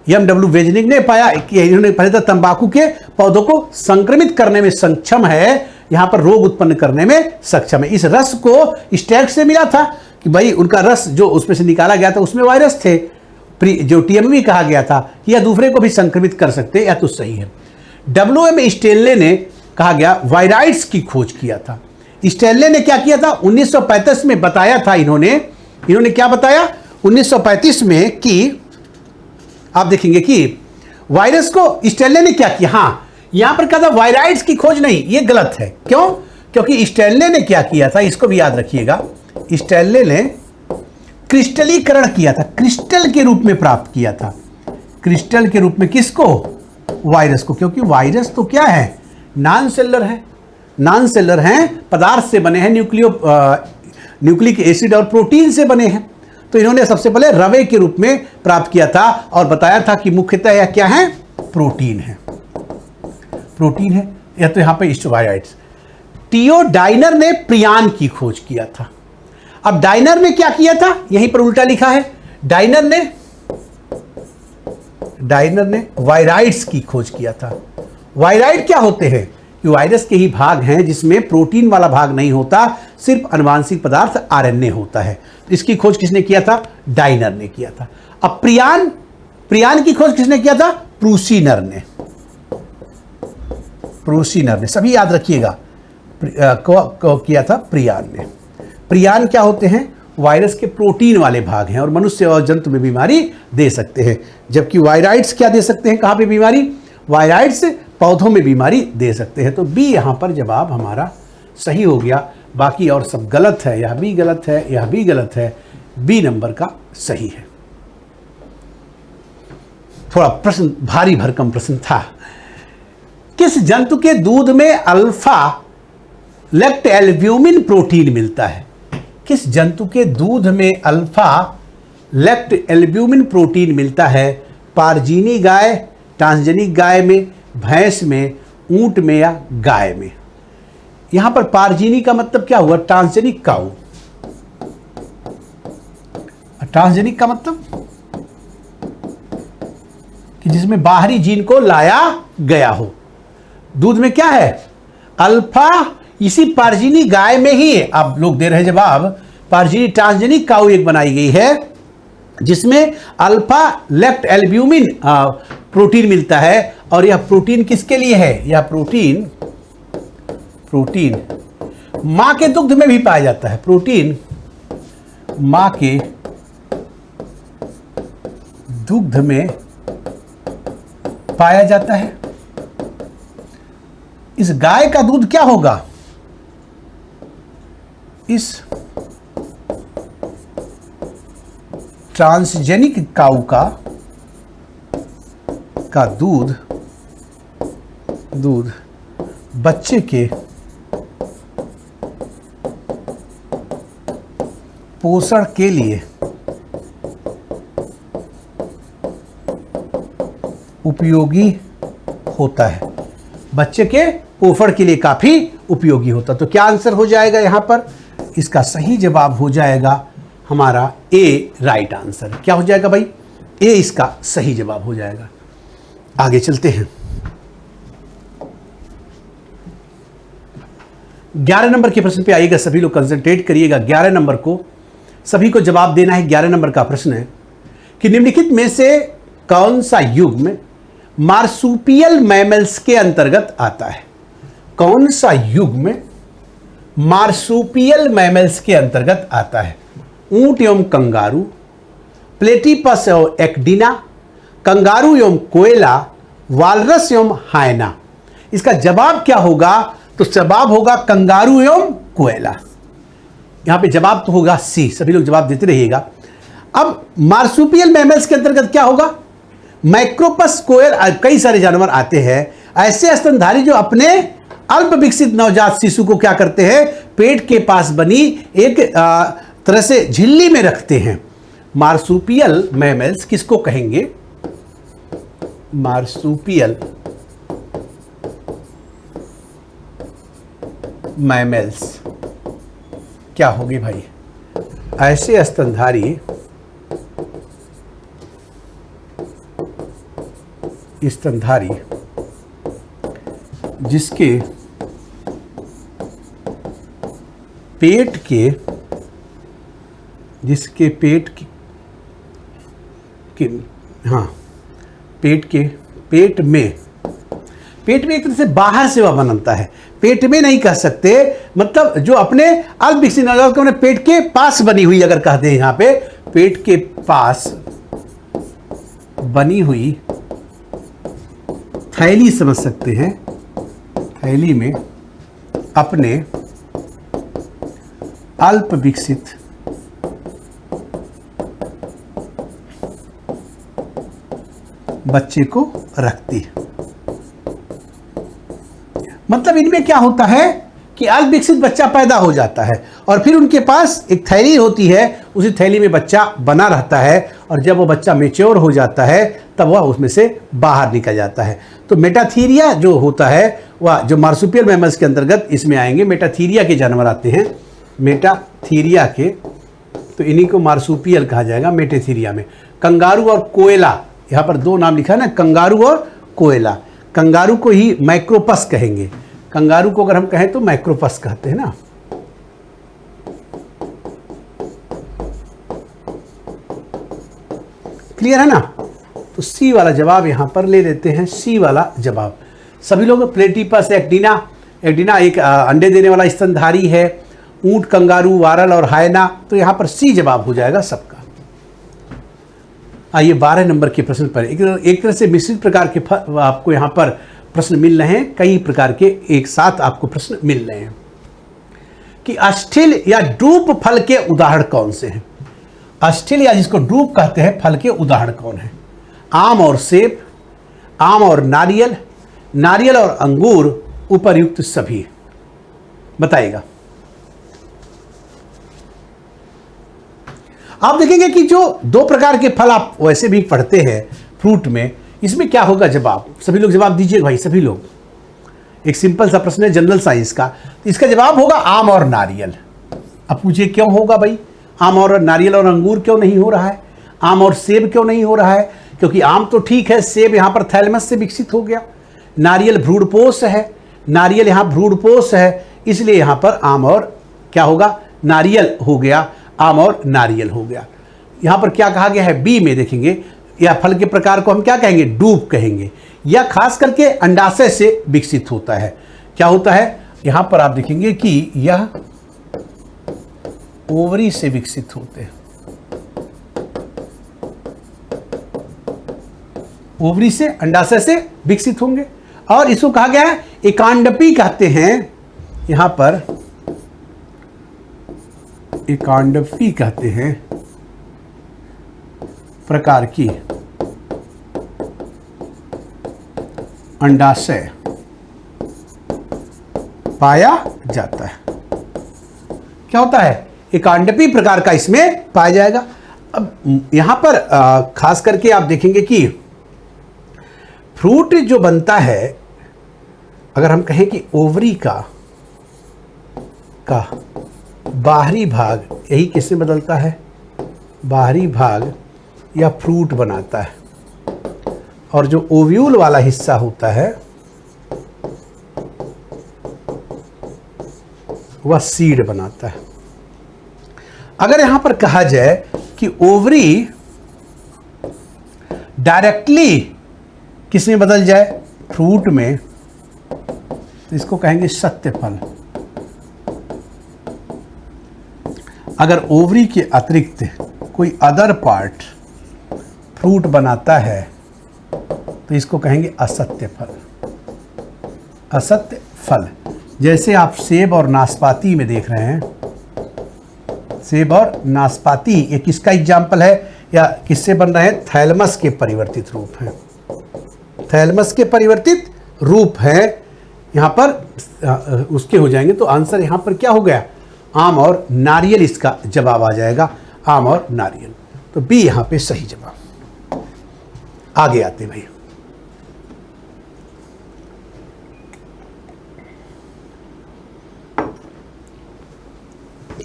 एमडब्ल्यू वेजनिक ने पाया कि इन्होंने पहले तो तंबाकू के पौधों को संक्रमित करने में सक्षम है, यहां पर रोग उत्पन्न करने में सक्षम है। इस रस को स्टैग से मिला था कि भाई उनका रस जो उसमें से निकाला गया था उसमें वायरस थे, जो टीएमवी कहा गया था, या दूसरे को भी संक्रमित कर सकते, या तो सही है। WM स्टेनले ने कहा गया वायराइड्स की खोज किया था। स्टेनले ने क्या किया था 1935 में बताया था, इन्होंने क्या बताया 1935 में कि आप देखेंगे कि वायरस को स्टेनले ने क्या किया, हाँ यहां पर कहा था वायराइड्स की खोज नहीं, ये गलत है। क्यों? क्योंकि स्टेनले ने क्या किया था, इसको भी याद रखिएगा, स्टेनले ने क्रिस्टलीकरण किया था, क्रिस्टल के रूप में प्राप्त किया था, क्रिस्टल के रूप में किसको, वायरस को। क्योंकि वायरस तो क्या है, नॉन सेलर है, नॉन सेलर हैं, पदार्थ से बने हैं, न्यूक्लिक एसिड और प्रोटीन से बने हैं। तो इन्होंने सबसे पहले रवे के रूप में प्राप्त किया था और बताया था कि मुख्यतः यह क्या है, प्रोटीन है, प्रोटीन है, या तो यहां पे स्टेरॉइड्स। टीओ डाइनर ने प्रियान की खोज किया था। अब डाइनर ने क्या किया था, यहीं पर उल्टा लिखा है, डाइनर ने वायराइड्स की खोज किया था। वायराइड क्या होते हैं, ये वायरस के ही भाग हैं जिसमें प्रोटीन वाला भाग नहीं होता, सिर्फ आनुवांशिक पदार्थ आरएनए होता है। इसकी खोज किसने किया था, डाइनर ने किया था। अब प्रियान की खोज किसने किया था, प्रूसिनर ने, सभी याद रखिएगा, किया था प्रियान ने। प्रियान क्या होते हैं, वायरस के प्रोटीन वाले भाग हैं और मनुष्य और जंतु में बीमारी दे सकते हैं, जबकि वायराइड्स क्या दे सकते हैं, कहां पे बीमारी, वायराइड्स पौधों में बीमारी दे सकते हैं। तो बी यहां पर जवाब हमारा सही हो गया, बाकी और सब गलत है, यह भी गलत है, यह भी गलत है, बी नंबर का सही है। थोड़ा प्रश्न भारी भरकम प्रश्न था। किस जंतु के दूध में अल्फा लेक्ट एल्ब्यूमिन प्रोटीन मिलता है, किस जंतु के दूध में अल्फा लेक्ट एल्ब्यूमिन प्रोटीन मिलता है, पारजीनी गाय, ट्रांसजेनिक गाय में, भैंस में, ऊंट में या गाय में। यहां पर पारजीनी का मतलब क्या हुआ, ट्रांसजेनिक काऊ, ट्रांसजेनिक का मतलब कि जिसमें बाहरी जीन को लाया गया हो। दूध में क्या है, अल्फा, इसी पारजीनी गाय में ही है। अब लोग दे रहे जवाब, पारजीनी ट्रांसजेनिक काऊ एक बनाई गई है जिसमें अल्फा लेक्ट एल्ब्यूमिन प्रोटीन मिलता है, और यह प्रोटीन किसके लिए है, यह प्रोटीन मां के दुग्ध में भी पाया जाता है, प्रोटीन मां के दुग्ध में पाया जाता है। इस गाय का दूध क्या होगा, इस ट्रांसजेनिक काऊ का दूध बच्चे के पोषण के लिए उपयोगी होता है, बच्चे के पोषण के लिए काफी उपयोगी होता। तो क्या आंसर हो जाएगा यहां पर, इसका सही जवाब हो जाएगा हमारा ए, राइट आंसर। क्या हो जाएगा भाई, ए इसका सही जवाब हो जाएगा। आगे चलते हैं। 11 नंबर के प्रश्न पे आइएगा, सभी लोग कंसंट्रेट करिएगा। 11 नंबर को सभी को जवाब देना है। 11 नंबर का प्रश्न है कि निम्नलिखित में से कौन सा युग्म मार्सुपियल मैमल्स के अंतर्गत आता है, कौन सा युग्म मार्सुपियल मैमल्स के अंतर्गत आता है, ऊंट एवं कंगारू, प्लेटिपस एवं एक्डिना, कंगारू एवं कोयला, वालरस एवं हायना। इसका जवाब क्या होगा, तो जवाब होगा कंगारू एवं कोयला। यहां पे जवाब तो होगा सी, सभी लोग जवाब देते रहिएगा। अब मार्सुपियल मैमल्स के अंतर्गत क्या होगा, माइक्रोपस, कोयल, कई सारे जानवर आते हैं ऐसे स्तनधारी जो अपने अल्प विकसित नवजात शिशु को क्या करते हैं, पेट के पास बनी एक तरह से झिल्ली में रखते हैं। मार्सुपियल मैमल्स किसको कहेंगे, मार्सुपियल मैमल्स क्या होंगे भाई, ऐसे स्तनधारी जिसके पेट में एक तरह से बाहर से वह बनता है, पेट में नहीं कह सकते, मतलब जो अपने अल्प विकसित नवजात के अपने पेट के पास बनी हुई, अगर कहते हैं यहाँ पे पेट के पास बनी हुई थैली समझ सकते हैं, थैली में अपने अल्प विकसित बच्चे को रखती है। मतलब इनमें क्या होता है कि अल्प विकसित बच्चा पैदा हो जाता है और फिर उनके पास एक थैली होती है, उसी थैली में बच्चा बना रहता है और जब वो बच्चा मैच्योर हो जाता है तब वह उसमें से बाहर निकल जाता है। तो मेटाथीरिया जो होता है वह जो मार्सुपियल मैमल्स के अंतर्गत इसमें आएंगे, मेटाथीरिया के जानवर आते हैं, मेटाथीरिया के, तो इन्हीं को मार्सुपियल कहा जाएगा। मेटाथीरिया में कंगारू और कोयला, यहाँ पर दो नाम लिखा है ना, कंगारू और कोयला। कंगारू को ही माइक्रोपस कहेंगे, कंगारू को अगर हम कहें तो माइक्रोपस कहते हैं ना। क्लियर है ना? तो सी वाला जवाब यहां पर ले लेते हैं, सी वाला जवाब। सभी लोग प्लेटिपस, एक्टिना, एक्टिना एक अंडे देने वाला स्तनधारी है, ऊंट, कंगारू, वारल और हायना, तो यहां पर सी जवाब हो जाएगा सबका। आइए 12 नंबर के प्रश्न पर, एक तरह से मिश्रित प्रकार के आपको यहां पर प्रश्न मिल रहे हैं, कई प्रकार के एक साथ आपको प्रश्न मिल रहे हैं कि अस्थिल या ड्रूप फल के उदाहरण कौन से हैं। अस्थिल या जिसको ड्रूप कहते हैं फल के उदाहरण कौन है? आम और सेब, आम और नारियल, नारियल और अंगूर, उपर्युक्त सभी। बताइएगा। आप देखेंगे कि जो दो प्रकार के फल आप वैसे भी पढ़ते हैं फ्रूट में, इसमें क्या होगा जवाब? सभी लोग जवाब दीजिए भाई, सभी लोग। एक सिंपल सा प्रश्न है जनरल साइंस का, इसका जवाब होगा आम और नारियल। अब पूछिए क्यों होगा भाई? आम और नारियल और अंगूर क्यों नहीं हो रहा है? आम और सेब क्यों नहीं हो रहा है? क्योंकि आम तो ठीक है, सेब यहाँ पर थैलेमस से विकसित हो गया, नारियल भ्रूणपोष है, नारियल यहाँ भ्रूणपोष है, इसलिए यहाँ पर आम और क्या होगा? नारियल हो गया, आम और नारियल हो गया। यहाँ पर क्या कहा गया है? बी में देखेंगे, या फल के प्रकार को हम क्या कहेंगे? डूब कहेंगे, या खास करके अंडाशय से विकसित होता है। क्या होता है? यहाँ पर आप देखेंगे कि यह ओवरी से विकसित होते हैं, ओवरी से, अंडाशय से विकसित होंगे, और इसको कहा गया है एकांडपी कहते हैं। यहां पर एकांडपी कहते हैं प्रकार की अंडाशय पाया जाता है। क्या होता है? एकांडपी प्रकार का इसमें पाया जाएगा। अब यहां पर खास करके आप देखेंगे कि फ्रूट जो बनता है, अगर हम कहें कि ओवरी का बाहरी भाग, यही किससे बदलता है? बाहरी भाग या फ्रूट बनाता है, और जो ओव्यूल वाला हिस्सा होता है वह सीड बनाता है। अगर यहां पर कहा जाए कि ओवरी डायरेक्टली किस में बदल जाए? फ्रूट में, तो इसको कहेंगे सत्य फल। अगर ओवरी के अतिरिक्त कोई अदर पार्ट फ्रूट बनाता है तो इसको कहेंगे असत्य फल। असत्य फल, जैसे आप सेब और नाशपाती में देख रहे हैं, सेब और नाशपाती, ये किसका एग्जाम्पल है या किससे बन रहे हैं? थैलेमस के परिवर्तित रूप हैं, थैलेमस के परिवर्तित रूप है। यहाँ पर उसके हो जाएंगे, तो आंसर यहाँ पर क्या हो गया? आम और नारियल इसका जवाब आ जाएगा, आम और नारियल। तो बी यहाँ पे सही जवाब। आगे आते भाई,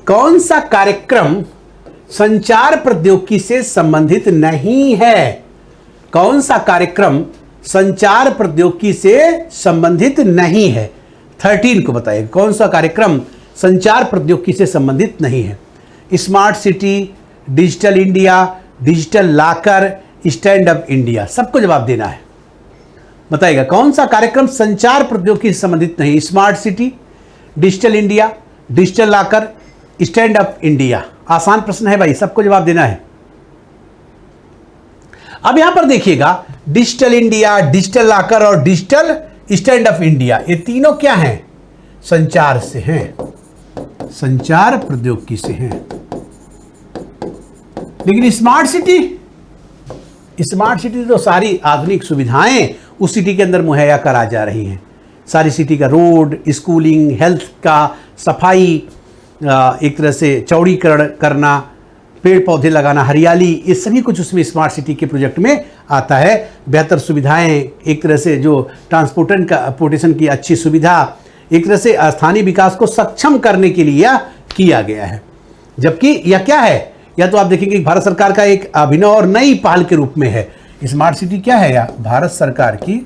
कौन सा कार्यक्रम संचार प्रौद्योगिकी से संबंधित नहीं है? कौन सा कार्यक्रम संचार प्रौद्योगिकी से संबंधित नहीं है? 13 को बताइए, कौन सा कार्यक्रम संचार प्रौद्योगिकी से संबंधित नहीं है? Smart city, digital India, digital locker, stand up India, सबको जवाब देना है। बताइएगा कौन सा कार्यक्रम संचार प्रौद्योगिकी से संबंधित नहीं? Smart city, digital India, digital locker, stand up India. आसान प्रश्न है भाई, सबको जवाब देना है। अब यहां पर देखिएगा, डिजिटल इंडिया, डिजिटल लॉकर और डिजिटल स्टैंड अप इंडिया, ये तीनों क्या हैं? संचार से हैं, संचार प्रौद्योगिकी से हैं। लेकिन स्मार्ट सिटी, स्मार्ट सिटी तो सारी आधुनिक सुविधाएं उस सिटी के अंदर मुहैया करा जा रही हैं। सारी सिटी का रोड, स्कूलिंग, हेल्थ का, सफाई, एक तरह से चौड़ीकरण करना, पेड़ पौधे लगाना, हरियाली, ये सभी कुछ उसमें स्मार्ट सिटी के प्रोजेक्ट में आता है। बेहतर सुविधाएं, एक तरह से जो ट्रांसपोर्टेशन की अच्छी सुविधा, एक तरह से स्थानीय विकास को सक्षम करने के लिए यह किया गया है। जबकि यह क्या है? या तो आप देखेंगे भारत सरकार का एक अभिनव और नई पहल के रूप में है। स्मार्ट सिटी क्या है? या भारत सरकार की,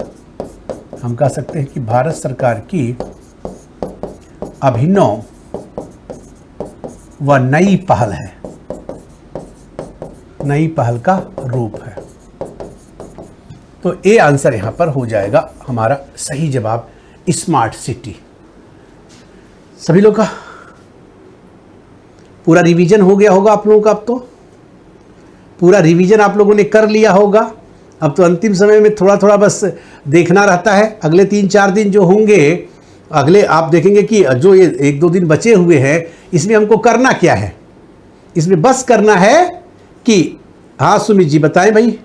हम कह सकते हैं कि भारत सरकार की अभिनव व नई पहल है, नई पहल का रूप है। तो ए आंसर यहां पर हो जाएगा हमारा सही जवाब, स्मार्ट सिटी। सभी लोग का पूरा रिवीजन हो गया होगा आप लोगों का? अब तो पूरा रिवीजन आप लोगों ने कर लिया होगा। अब तो अंतिम समय में थोड़ा थोड़ा बस देखना रहता है। अगले 3-4 दिन जो होंगे, अगले आप देखेंगे कि जो ये 1-2 दिन बचे हुए हैं, इसमें हमको करना क्या है? इसमें बस करना है कि, हाँ सुमित जी बताएं भाई।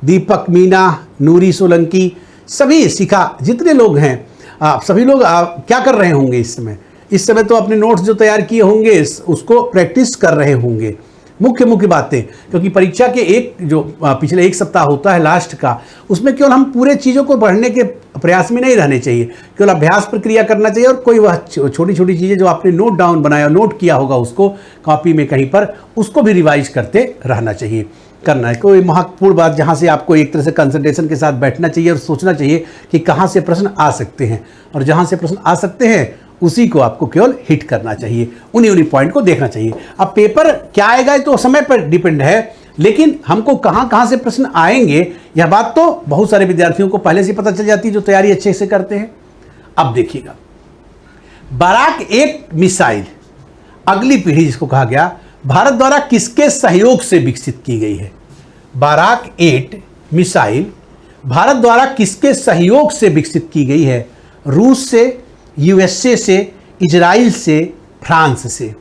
दीपक, मीना, नूरी सोलंकी, सभी शिखा, जितने लोग हैं आप सभी लोग क्या कर रहे होंगे इस समय? इस समय तो अपने नोट्स जो तैयार किए होंगे उसको प्रैक्टिस कर रहे होंगे। मुख्य बातें, क्योंकि परीक्षा के जो पिछले 1 सप्ताह होता है लास्ट का, उसमें केवल हम पूरे चीज़ों को पढ़ने के प्रयास में नहीं रहने चाहिए, केवल अभ्यास प्रक्रिया करना चाहिए। और कोई वह छोटी छोटी चीज़ें जो आपने नोट डाउन बनाया, नोट किया होगा, उसको कॉपी में कहीं पर, उसको भी रिवाइज करते रहना चाहिए, करना है। कोई महत्वपूर्ण बात जहाँ से आपको एक तरह से कंसंट्रेशन के साथ बैठना चाहिए और सोचना चाहिए कि कहाँ से प्रश्न आ सकते हैं, और जहाँ से प्रश्न आ सकते हैं उसी को आपको केवल हिट करना चाहिए, उन्हीं पॉइंट को देखना चाहिए। अब पेपर क्या आएगा ये तो समय पर डिपेंड है, लेकिन हमको कहाँ से प्रश्न आएंगे यह बात तो बहुत सारे विद्यार्थियों को पहले से पता चल जाती है जो तैयारी अच्छे से करते हैं। अब देखिएगा, बराक 1 मिसाइल अगली पीढ़ी जिसको कहा गया, भारत द्वारा किसके सहयोग से विकसित की गई है? बराक 8 मिसाइल भारत द्वारा किसके सहयोग से विकसित की गई है? रूस से, यूएसए से, इजराइल से, फ्रांस से।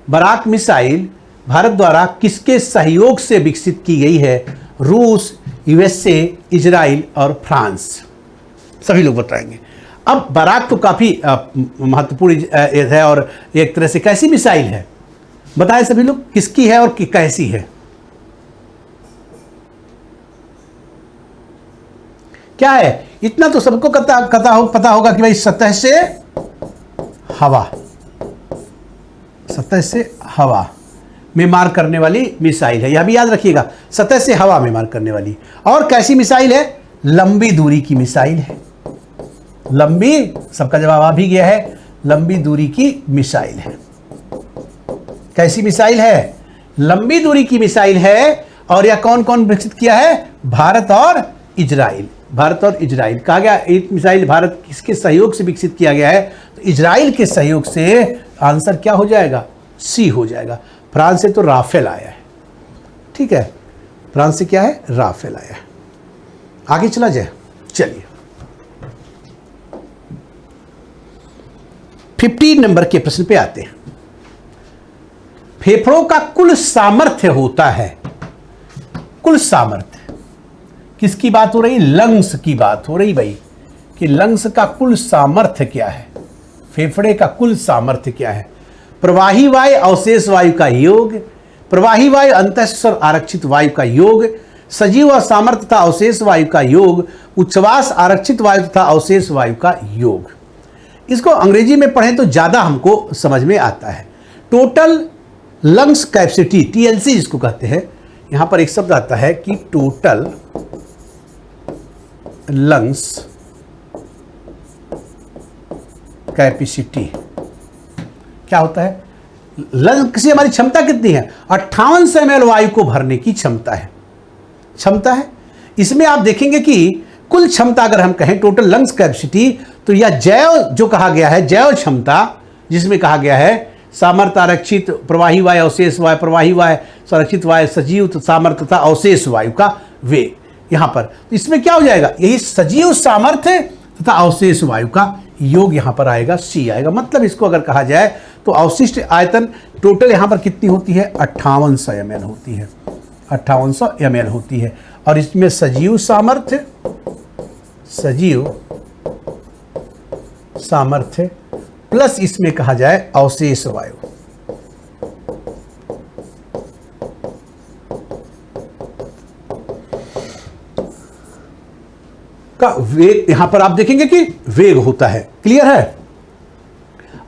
बराक मिसाइल भारत द्वारा किसके सहयोग से विकसित की गई है? रूस, यूएसए, इजराइल और फ्रांस। सभी लोग बताएंगे। अब बराक तो काफ़ी महत्वपूर्ण है और एक तरह से कैसी मिसाइल है? बताएं सभी लोग, किसकी है और कैसी है? क्या है? इतना तो सबको पता होगा कि भाई सतह से हवा में मार करने वाली मिसाइल है। यह भी याद रखिएगा, सतह से हवा में मार करने वाली। और कैसी मिसाइल है? लंबी दूरी की मिसाइल है। लंबी, सबका जवाब आ भी गया है, लंबी दूरी की मिसाइल है। कैसी मिसाइल है? लंबी दूरी की मिसाइल है। और यह कौन कौन विकसित किया है? भारत और इजराइल। भारत और इजराइल कहा गया। एक मिसाइल भारत किसके सहयोग से विकसित किया गया है? तो इजराइल के सहयोग से। आंसर क्या हो जाएगा? सी हो जाएगा। फ्रांस से तो राफेल आया है, ठीक है, फ्रांस से क्या है? राफेल आया है। आगे चला जाए, चलिए 15 नंबर के प्रश्न पे आते हैं। फेफड़ों का कुल सामर्थ्य होता है, कुल सामर्थ्य किसकी बात हो रही? लंग्स की बात हो रही भाई, कि लंग्स का कुल सामर्थ्य क्या है? फेफड़े का कुल सामर्थ्य क्या है? प्रवाही वायु अवशेष वायु का योग, प्रवाही वायु अंतःस्वर आरक्षित वायु का योग, सजीव असामर्थ्य तथा अवशेष वायु का योग, उच्छ्वास आरक्षित वायु तथा अवशेष वायु का योग। इसको अंग्रेजी में पढ़ें तो ज़्यादा हमको समझ में आता है। टोटल लंग्स कैपेसिटी, टीएलसी जिसको कहते हैं, यहां पर एक शब्द आता है कि टोटल लंग्स कैपेसिटी। क्या होता है? लंग्स की हमारी क्षमता कितनी है? 5800 ml वायु को भरने की क्षमता है, इसमें आप देखेंगे कि कुल क्षमता अगर हम कहें टोटल लंग्स कैपेसिटी, तो यह जैव जो कहा गया है, जैव क्षमता, जिसमें कहा गया है सामर्थ्य, आरक्षित प्रवाही वायु, अवशेष वायु, प्रवाही वायु, संरक्षित वायु, सजीव सामर्थ्य तथा अवशेष वायु का वेग। यहां पर तो इसमें क्या हो जाएगा? यही सजीव सामर्थ्य तथा अवशेष वायु का योग यहां पर आएगा, सी आएगा। मतलब इसको अगर कहा जाए तो अवशिष्ट आयतन टोटल यहां पर कितनी होती है? 5800 ml होती है, 5800 ml होती है। और इसमें सजीव सामर्थ्य प्लस इसमें कहा जाए अवशेष वायु का वेग, यहां पर आप देखेंगे कि वेग होता है। क्लियर है?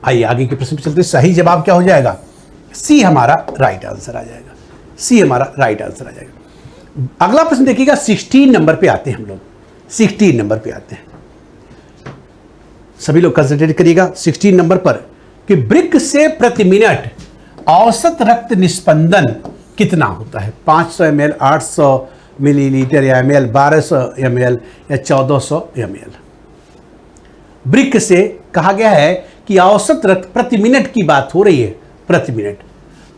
आइए आगे के प्रश्न पे चलते। सही जवाब क्या हो जाएगा? सी हमारा राइट आंसर आ जाएगा, सी हमारा राइट आंसर आ जाएगा। अगला प्रश्न देखिएगा, 16 नंबर पे आते हैं हम लोग, 16 नंबर पे आते हैं। सभी लोग कंसंट्रेट करिएगा 16 नंबर पर कि वृक्क से प्रति मिनट औसत रक्त निस्पंदन कितना होता है? 500 ml, 800 मिलीलीटर या ml, 1200 ml या 1400 ml। वृक्क से कहा गया है कि औसत रक्त प्रति मिनट की बात हो रही है, प्रति मिनट।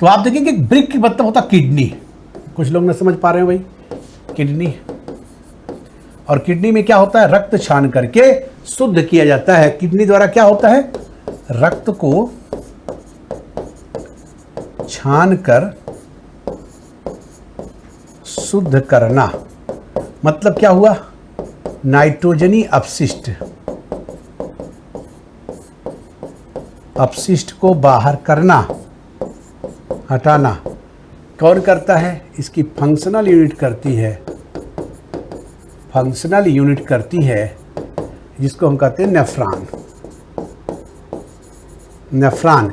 तो आप देखेंगे वृक्क की मतलब होता किडनी। कुछ लोग ना समझ पा रहे हो भाई, किडनी, और किडनी में क्या होता है? रक्त छान करके शुद्ध किया जाता है। किडनी द्वारा क्या होता है? रक्त को छान कर शुद्ध करना। मतलब क्या हुआ? नाइट्रोजनी अपशिष्ट को बाहर करना, हटाना। कौन करता है? इसकी फंक्शनल यूनिट करती है, फंक्शनल यूनिट करती है जिसको हम कहते हैं नेफ्रॉन। नेफ्रॉन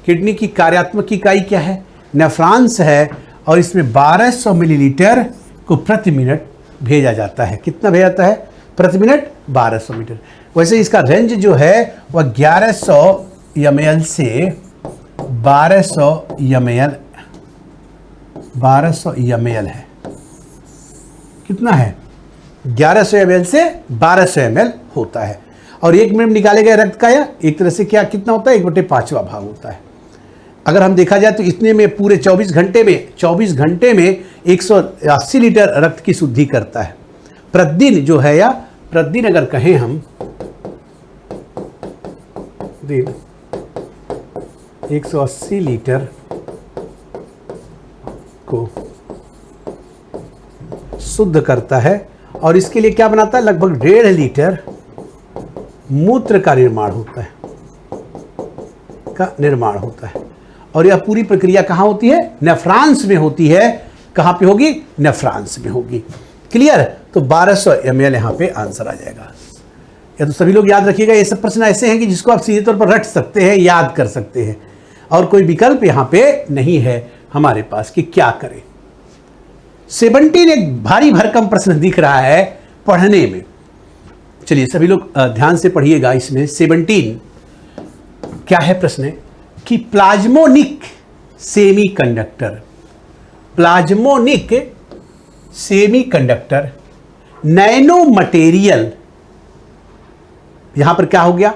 किडनी की कार्यात्मक इकाई क्या है? नेफ्रॉन्स है, और इसमें 1200 मिलीलीटर को प्रति मिनट भेजा जाता है। कितना भेजा जाता है? प्रति मिनट 1200 मीटर। वैसे इसका रेंज जो है वह 1100 ml से 1200 ml है। कितना है? 1100 ml से 1200 ml होता है। और 1 मिनट निकाले गए रक्त का या एक तरह से क्या कितना होता है? 1/5वां भाग होता है। अगर हम देखा जाए तो इतने में पूरे 24 घंटे में 180 लीटर रक्त की शुद्धि करता है प्रतिदिन जो है, या प्रतिदिन अगर कहें हम दिन 180 लीटर को शुद्ध करता है। और इसके लिए क्या बनाता है? लगभग 1.5 लीटर मूत्र का निर्माण होता है। और यह पूरी प्रक्रिया कहाँ होती है? नेफ्रॉन्स में होती है। कहाँ पे होगी? नेफ्रॉन्स में होगी। क्लियर? तो 1200 ml यहाँ पे आंसर आ जाएगा। या तो सभी लोग याद रखिएगा, ये सब प्रश्न ऐसे हैं कि जिसको आप सीधे तौर पर रट सकते हैं, याद कर सकते हैं, और कोई विकल्प यहाँ पे नहीं है हमारे पास कि क्या करें। 17 एक भारी भरकम प्रश्न दिख रहा है पढ़ने में। चलिए सभी लोग ध्यान से पढ़िएगा। इसमें 17 क्या है प्रश्न? कि प्लाज्मोनिक सेमीकंडक्टर नैनो मटेरियल, यहां पर क्या हो गया?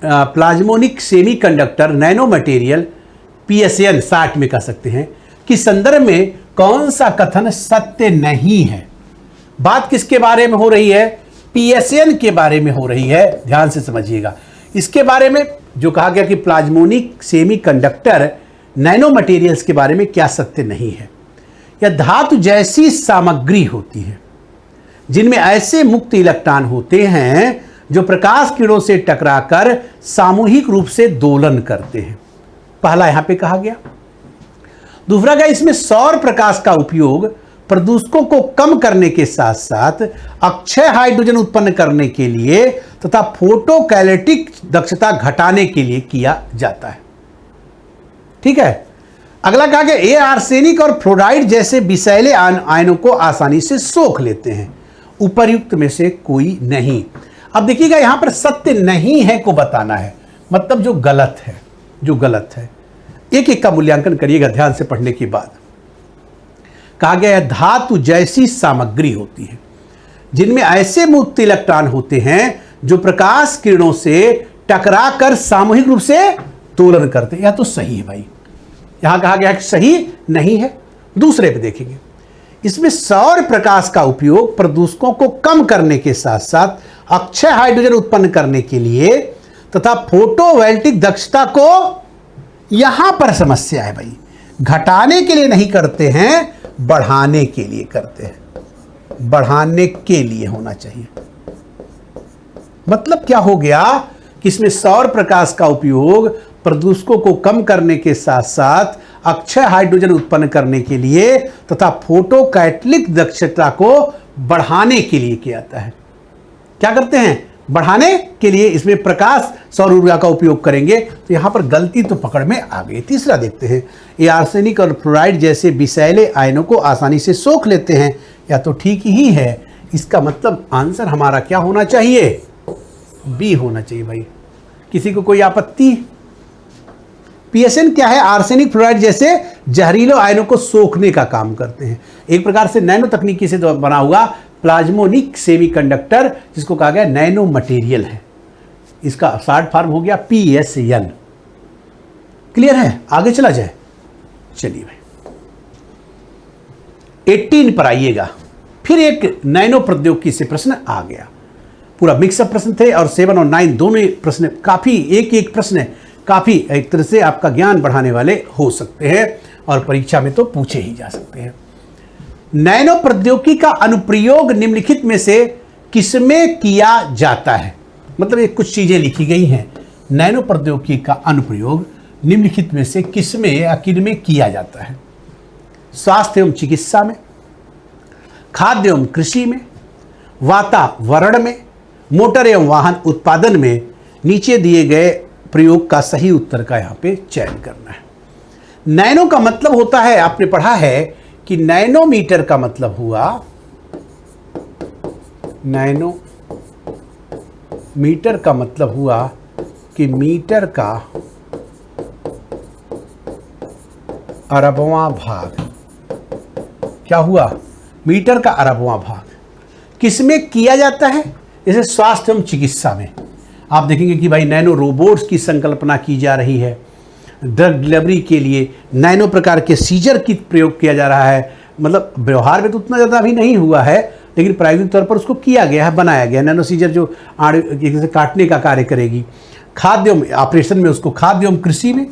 प्लाज्मोनिक सेमीकंडक्टर नैनो मटेरियल PSN 60 में कह सकते हैं कि संदर्भ में कौन सा कथन सत्य नहीं है? बात किसके बारे में हो रही है? PSN के बारे में हो रही है। ध्यान से समझिएगा। इसके बारे में जो कहा गया कि प्लाज्मोनिक सेमीकंडक्टर नैनो मटेरियल्स के बारे में क्या सत्य नहीं है? यह धातु जैसी सामग्री होती है जिनमें ऐसे मुक्त इलेक्ट्रॉन होते हैं जो प्रकाश किरणों से टकराकर सामूहिक रूप से दोलन करते हैं। पहला यहां पे कहा गया। दूसरा का इसमें सौर प्रकाश का उपयोग प्रदूषकों को कम करने के साथ साथ अक्षय हाइड्रोजन उत्पन्न करने के लिए तथा फोटोकैलेटिक दक्षता घटाने के लिए किया जाता है। ठीक है। अगला कहा गया ये आर्सेनिक और फ्लोराइड जैसे विषैले आयनों को आसानी से सोख लेते हैं, उपर्युक्त में से कोई नहीं। अब देखिएगा यहां पर सत्य नहीं है को बताना है, मतलब जो गलत है, जो गलत है। एक एक का मूल्यांकन करिएगा ध्यान से पढ़ने के बाद। कहा गया है धातु जैसी सामग्री होती है जिनमें ऐसे मुक्त इलेक्ट्रॉन होते हैं जो प्रकाश किरणों से टकराकर सामूहिक रूप से दोलन करते हैं। यह तो सही है भाई, यहां कहा गया कि सही नहीं है। दूसरे पे देखेंगे, इसमें सौर प्रकाश का उपयोग प्रदूषकों को कम करने के साथ साथ अक्षय हाइड्रोजन उत्पन्न करने के लिए तथा फोटोवोल्टिक दक्षता को, यहां पर समस्या है भाई, घटाने के लिए नहीं करते हैं, बढ़ाने के लिए करते हैं। बढ़ाने के लिए होना चाहिए। मतलब क्या हो गया कि इसमें सौर प्रकाश का उपयोग प्रदूषकों को कम करने के साथ साथ अक्षय हाइड्रोजन उत्पन्न करने के लिए तथा फोटोकैटलिक दक्षता को बढ़ाने के लिए किया जाता है। क्या करते हैं? बढ़ाने के लिए इसमें प्रकाश सौर ऊर्जा का उपयोग करेंगे। तो यहां पर गलती तो पकड़ में आ गई। तीसरा देखते हैं, ये आर्सेनिक और फ्लोराइड जैसे विषैले आयनों को आसानी से सोख लेते हैं, या तो ठीक ही है। इसका मतलब आंसर हमारा क्या होना चाहिए? बी होना चाहिए भाई। किसी को कोई आपत्ति? पीएसएन क्या है? आर्सेनिक फ्लोराइड जैसे जहरीले आयनों को सोखने का काम करते हैं। एक प्रकार से नैनो तकनीकी से बना हुआ प्लाज्मोनिक सेमीकंडक्टर, जिसको कहा गया नैनो मटेरियल है। इसका शॉर्ट फॉर्म हो गया पीएसएन। क्लियर है? आगे चला जाए। चलिए भाई 18 पर आइएगा। फिर एक नैनो प्रौद्योगिकी से प्रश्न आ गया। पूरा मिक्सअप प्रश्न थे और 7 और 9 दोनों प्रश्न काफी, एक एक प्रश्न काफी एक तरह से आपका ज्ञान बढ़ाने वाले हो सकते हैं और परीक्षा में तो पूछे ही जा सकते हैं। नैनो प्रौद्योगिकी का अनुप्रयोग निम्नलिखित में से किसमें किया जाता है? मतलब ये कुछ चीजें लिखी गई हैं। नैनो प्रौद्योगिकी का अनुप्रयोग निम्नलिखित में से किसमें या किनमें किया जाता है? स्वास्थ्य एवं चिकित्सा में, खाद्य एवं कृषि में, वातावरण में, मोटर एवं वाहन उत्पादन में। नीचे दिए गए प्रयोग का सही उत्तर का यहां पे चयन करना है। नैनो का मतलब होता है, आपने पढ़ा है कि नैनोमीटर का मतलब हुआ, नैनोमीटर का मतलब हुआ कि मीटर का अरबवां भाग। क्या हुआ? मीटर का अरबवां भाग। किसमें किया जाता है? जैसे स्वास्थ्य एवं चिकित्सा में आप देखेंगे कि भाई नैनो रोबोट्स की संकल्पना की जा रही है। ड्रग डिलीवरी के लिए नैनो प्रकार के सीजर की प्रयोग किया जा रहा है। मतलब व्यवहार में तो उतना ज़्यादा अभी नहीं हुआ है, लेकिन प्रायोगिक तौर पर उसको किया गया है, बनाया गया। नैनो सीजर जो जैसे काटने का कार्य करेगी। खाद्य एवं ऑपरेशन में उसको, खाद्य एवं कृषि में,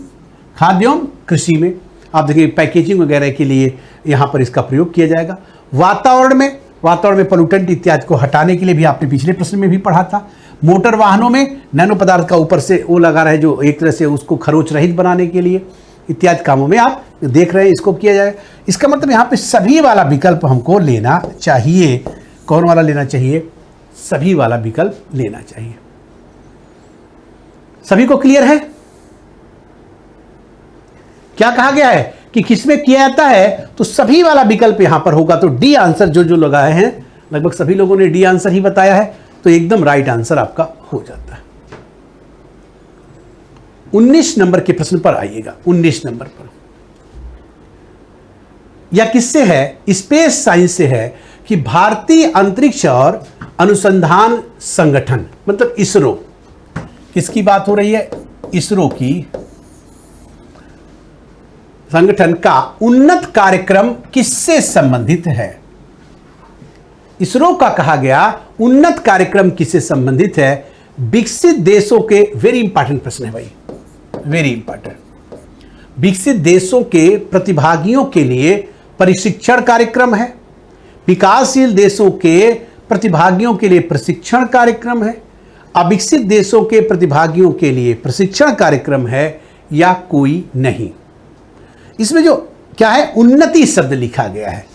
खाद्य एवं कृषि में आप देखिए पैकेजिंग वगैरह के लिए यहाँ पर इसका प्रयोग किया जाएगा। वातावरण में पोल्यूटेंट इत्यादि को हटाने के लिए भी आपने पिछले प्रश्न में भी पढ़ा था। मोटर वाहनों में नैनो पदार्थ का ऊपर से वो लगा रहा है जो एक तरह से उसको खरोच रहित बनाने के लिए, इत्यादि कामों में आप देख रहे हैं इसको किया जाए। इसका मतलब यहाँ पे सभी वाला विकल्प हमको लेना चाहिए। कौन वाला लेना चाहिए? सभी वाला विकल्प लेना चाहिए। सभी को क्लियर है? क्या कहा गया है कि किसमें किया जाता है? तो सभी वाला विकल्प यहां पर होगा। तो डी आंसर जो लगाए हैं, लगभग सभी लोगों ने डी आंसर ही बताया है, तो एकदम राइट आंसर आपका हो जाता है। 19 नंबर के प्रश्न पर आइएगा। 19 नंबर पर यह किससे है? स्पेस साइंस से है कि भारतीय अंतरिक्ष और अनुसंधान संगठन, मतलब इसरो, किसकी बात हो रही है? इसरो की संगठन का उन्नत कार्यक्रम किससे संबंधित है? इसरो का कहा गया उन्नत कार्यक्रम किससे संबंधित है? विकसित देशों के, वेरी इंपॉर्टेंट प्रश्न है भाई, वेरी इंपॉर्टेंट। विकसित देशों के प्रतिभागियों के लिए प्रशिक्षण कार्यक्रम है, विकासशील देशों के प्रतिभागियों के लिए प्रशिक्षण कार्यक्रम है, अविकसित देशों के प्रतिभागियों के लिए प्रशिक्षण कार्यक्रम है, या कोई नहीं? इसमें जो क्या है, उन्नति शब्द लिखा गया है।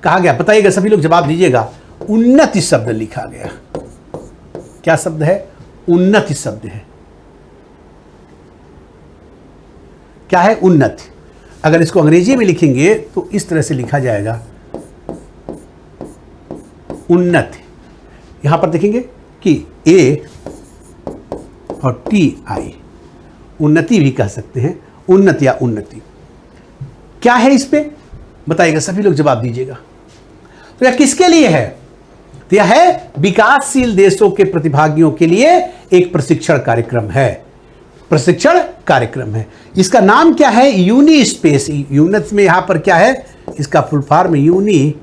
कहा गया, बताइएगा सभी लोग, जवाब दीजिएगा। उन्नति शब्द लिखा गया। क्या शब्द है? उन्नति शब्द है। क्या है? उन्नति। अगर इसको अंग्रेजी में लिखेंगे तो इस तरह से लिखा जाएगा, उन्नति। यहां पर देखेंगे कि ए और टी आई, उन्नति भी कह सकते हैं, उन्नति या उन्नति। क्या है इस पे बताइएगा, सभी लोग जवाब दीजिएगा। तो यह किसके लिए है? तो यह है विकासशील देशों के प्रतिभागियों के लिए एक प्रशिक्षण कार्यक्रम है, प्रशिक्षण कार्यक्रम है। इसका नाम क्या है? Uni space. यूनिट में यहां पर क्या है? इसका फुल फॉर्म यूनि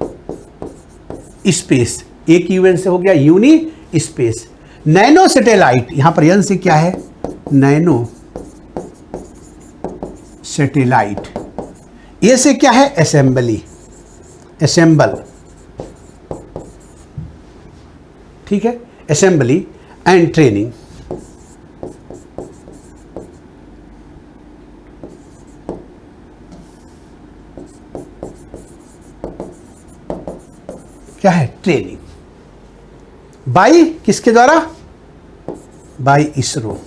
स्पेस, एक यूएन से हो गया यूनि स्पेस। नैनो सैटेलाइट, यहां पर एन से क्या है? Nano satellite. ये से क्या है? असेंबली, असेंबल, ठीक है, असेंबली एंड ट्रेनिंग। क्या है? ट्रेनिंग। बाई किसके द्वारा? By ISRO.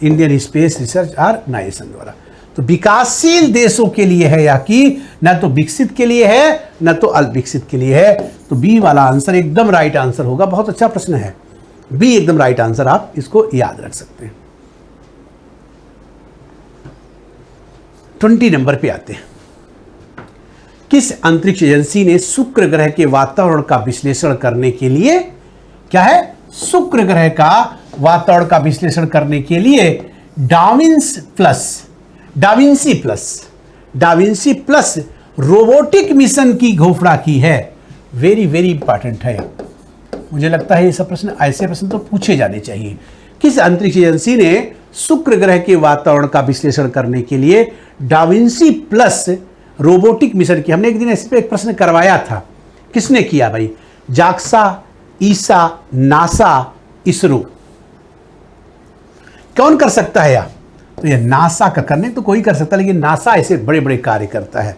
Indian Space Research Organisation द्वारा। तो विकासशील देशों के लिए है, या कि न तो विकसित के लिए है न तो अल्पविकसित के लिए है। तो बी वाला आंसर एकदम राइट आंसर होगा। बहुत अच्छा प्रश्न है, बी एकदम राइट आंसर, आप इसको याद रख सकते हैं। 20 नंबर पे आते हैं। किस अंतरिक्ष एजेंसी ने शुक्र ग्रह के वातावरण का विश्लेषण करने के लिए, क्या है? शुक्र ग्रह का वातावरण का विश्लेषण करने के लिए डाविंसी प्लस रोबोटिक मिशन की घोषणा की है। वेरी वेरी इंपॉर्टेंट है। मुझे लगता है ये सब प्रश्न, ऐसे प्रश्न तो पूछे जाने चाहिए। किस अंतरिक्ष एजेंसी ने शुक्र ग्रह के वातावरण का विश्लेषण करने के लिए डाविंसी प्लस रोबोटिक मिशन की? हमने एक दिन इस पे एक प्रश्न करवाया था। किसने किया भाई? जाक्सा, ईसा, नासा, इसरो। कौन कर सकता है यार? तो ये नासा का करने तो कोई कर सकता है, लेकिन नासा ऐसे बड़े बड़े कार्य करता है।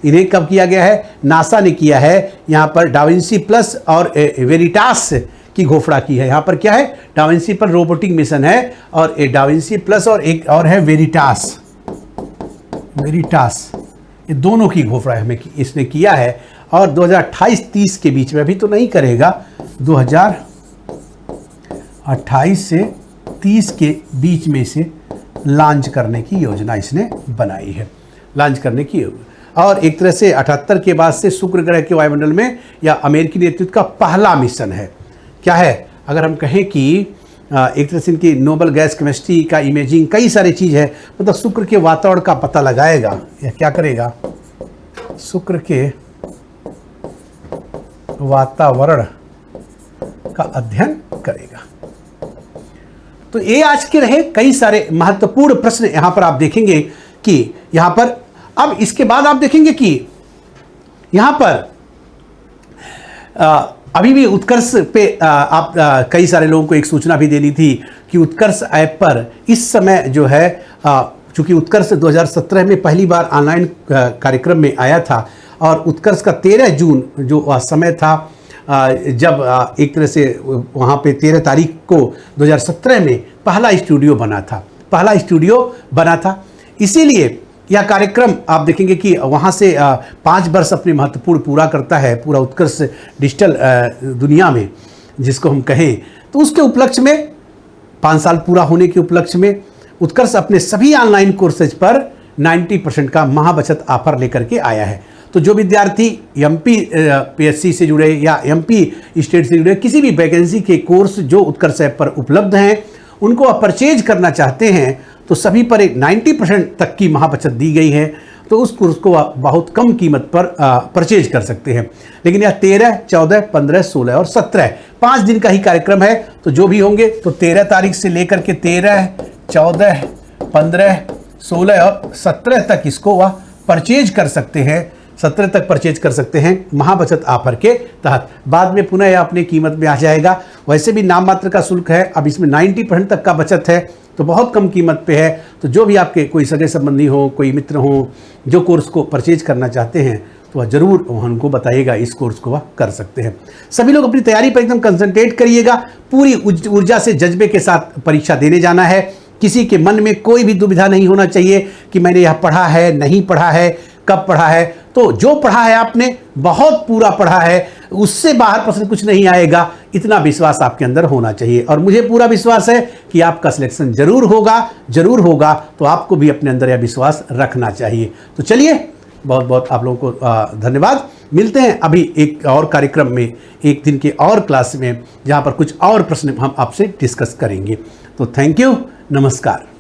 इन्हें कब किया गया है? नासा ने किया है। यहाँ पर डाविंसी प्लस और वेरिटास की घोषणा की है। यहाँ पर क्या है? डाविंसी पर रोबोटिक मिशन है, और डाविंसी प्लस और एक और है वेरिटास। ये दोनों की घोषणा हमें इसने किया है। और 2028-30 के बीच में, अभी तो नहीं करेगा, 2028 से 30 के बीच में से लॉन्च करने की योजना इसने बनाई है, लॉन्च करने की। और एक तरह से 78 के बाद से शुक्र ग्रह के वायुमंडल में या अमेरिकी नेतृत्व का पहला मिशन है। क्या है? अगर हम कहें कि एक तरह से इनकी नोबल गैस केमिस्ट्री का इमेजिंग, कई सारी चीज़ है, मतलब शुक्र के वातावरण का पता लगाएगा या क्या करेगा? शुक्र के वातावरण का अध्ययन करेगा। तो ये आज के रहे कई सारे महत्वपूर्ण प्रश्न। यहां पर आप देखेंगे कि यहां पर, अब इसके बाद आप देखेंगे कि यहां पर अभी भी उत्कर्ष पे आप कई सारे लोगों को एक सूचना भी देनी थी कि उत्कर्ष ऐप पर इस समय जो है, चूंकि उत्कर्ष 2017 में पहली बार ऑनलाइन कार्यक्रम में आया था, और उत्कर्ष का 13 जून जो समय था, जब एक तरह से वहाँ पे 13 तारीख को 2017 में पहला स्टूडियो बना था। इसीलिए यह कार्यक्रम आप देखेंगे कि वहाँ से 5 वर्ष अपने महत्वपूर्ण पूरा करता है, पूरा उत्कर्ष डिजिटल दुनिया में जिसको हम कहें। तो उसके उपलक्ष्य में 5 साल पूरा होने के उपलक्ष्य में उत्कर्ष अपने सभी ऑनलाइन कोर्सेज पर 90% का महाबचत ऑफर लेकर के आया है। तो जो विद्यार्थी एमपी पीएससी से जुड़े या एमपी स्टेट से जुड़े किसी भी वैकेंसी के कोर्स जो उत्कर्ष ऐप पर उपलब्ध हैं, उनको आप परचेज करना चाहते हैं तो सभी पर एक 90% तक की महाबचत दी गई है। तो उस कोर्स को आप बहुत कम कीमत पर परचेज कर सकते हैं। लेकिन यह 13, 14, 15, 16 और 17 5 दिन का ही कार्यक्रम है। तो जो भी होंगे तो 13 तारीख से लेकर के 13, 14, 15, 16 और 17 तक इसको वह परचेज कर सकते हैं। 17 तक परचेज कर सकते हैं महाबचत ऑफर के तहत। बाद में पुनः यह अपनी कीमत में आ जाएगा। वैसे भी नाम मात्र का शुल्क है, अब इसमें 90% तक का बचत है, तो बहुत कम कीमत पे है। तो जो भी आपके कोई सगे संबंधी हो, कोई मित्र हो, जो कोर्स को परचेज करना चाहते हैं तो वह जरूर उनको बताइएगा इस कोर्स को वह कर सकते हैं। सभी लोग अपनी तैयारी पर एकदम कंसंट्रेट करिएगा, पूरी ऊर्जा से जज्बे के साथ परीक्षा देने जाना है। किसी के मन में कोई भी दुविधा नहीं होना चाहिए कि मैंने यह पढ़ा है, नहीं पढ़ा है, कब पढ़ा है। तो जो पढ़ा है आपने बहुत पूरा पढ़ा है, उससे बाहर प्रश्न कुछ नहीं आएगा, इतना विश्वास आपके अंदर होना चाहिए। और मुझे पूरा विश्वास है कि आपका सिलेक्शन जरूर होगा। तो आपको भी अपने अंदर यह विश्वास रखना चाहिए। तो चलिए, बहुत बहुत आप लोगों को धन्यवाद। मिलते हैं अभी एक और कार्यक्रम में, एक दिन के और क्लास में, जहाँ पर कुछ और प्रश्न हम आपसे डिस्कस करेंगे। तो थैंक यू, नमस्कार।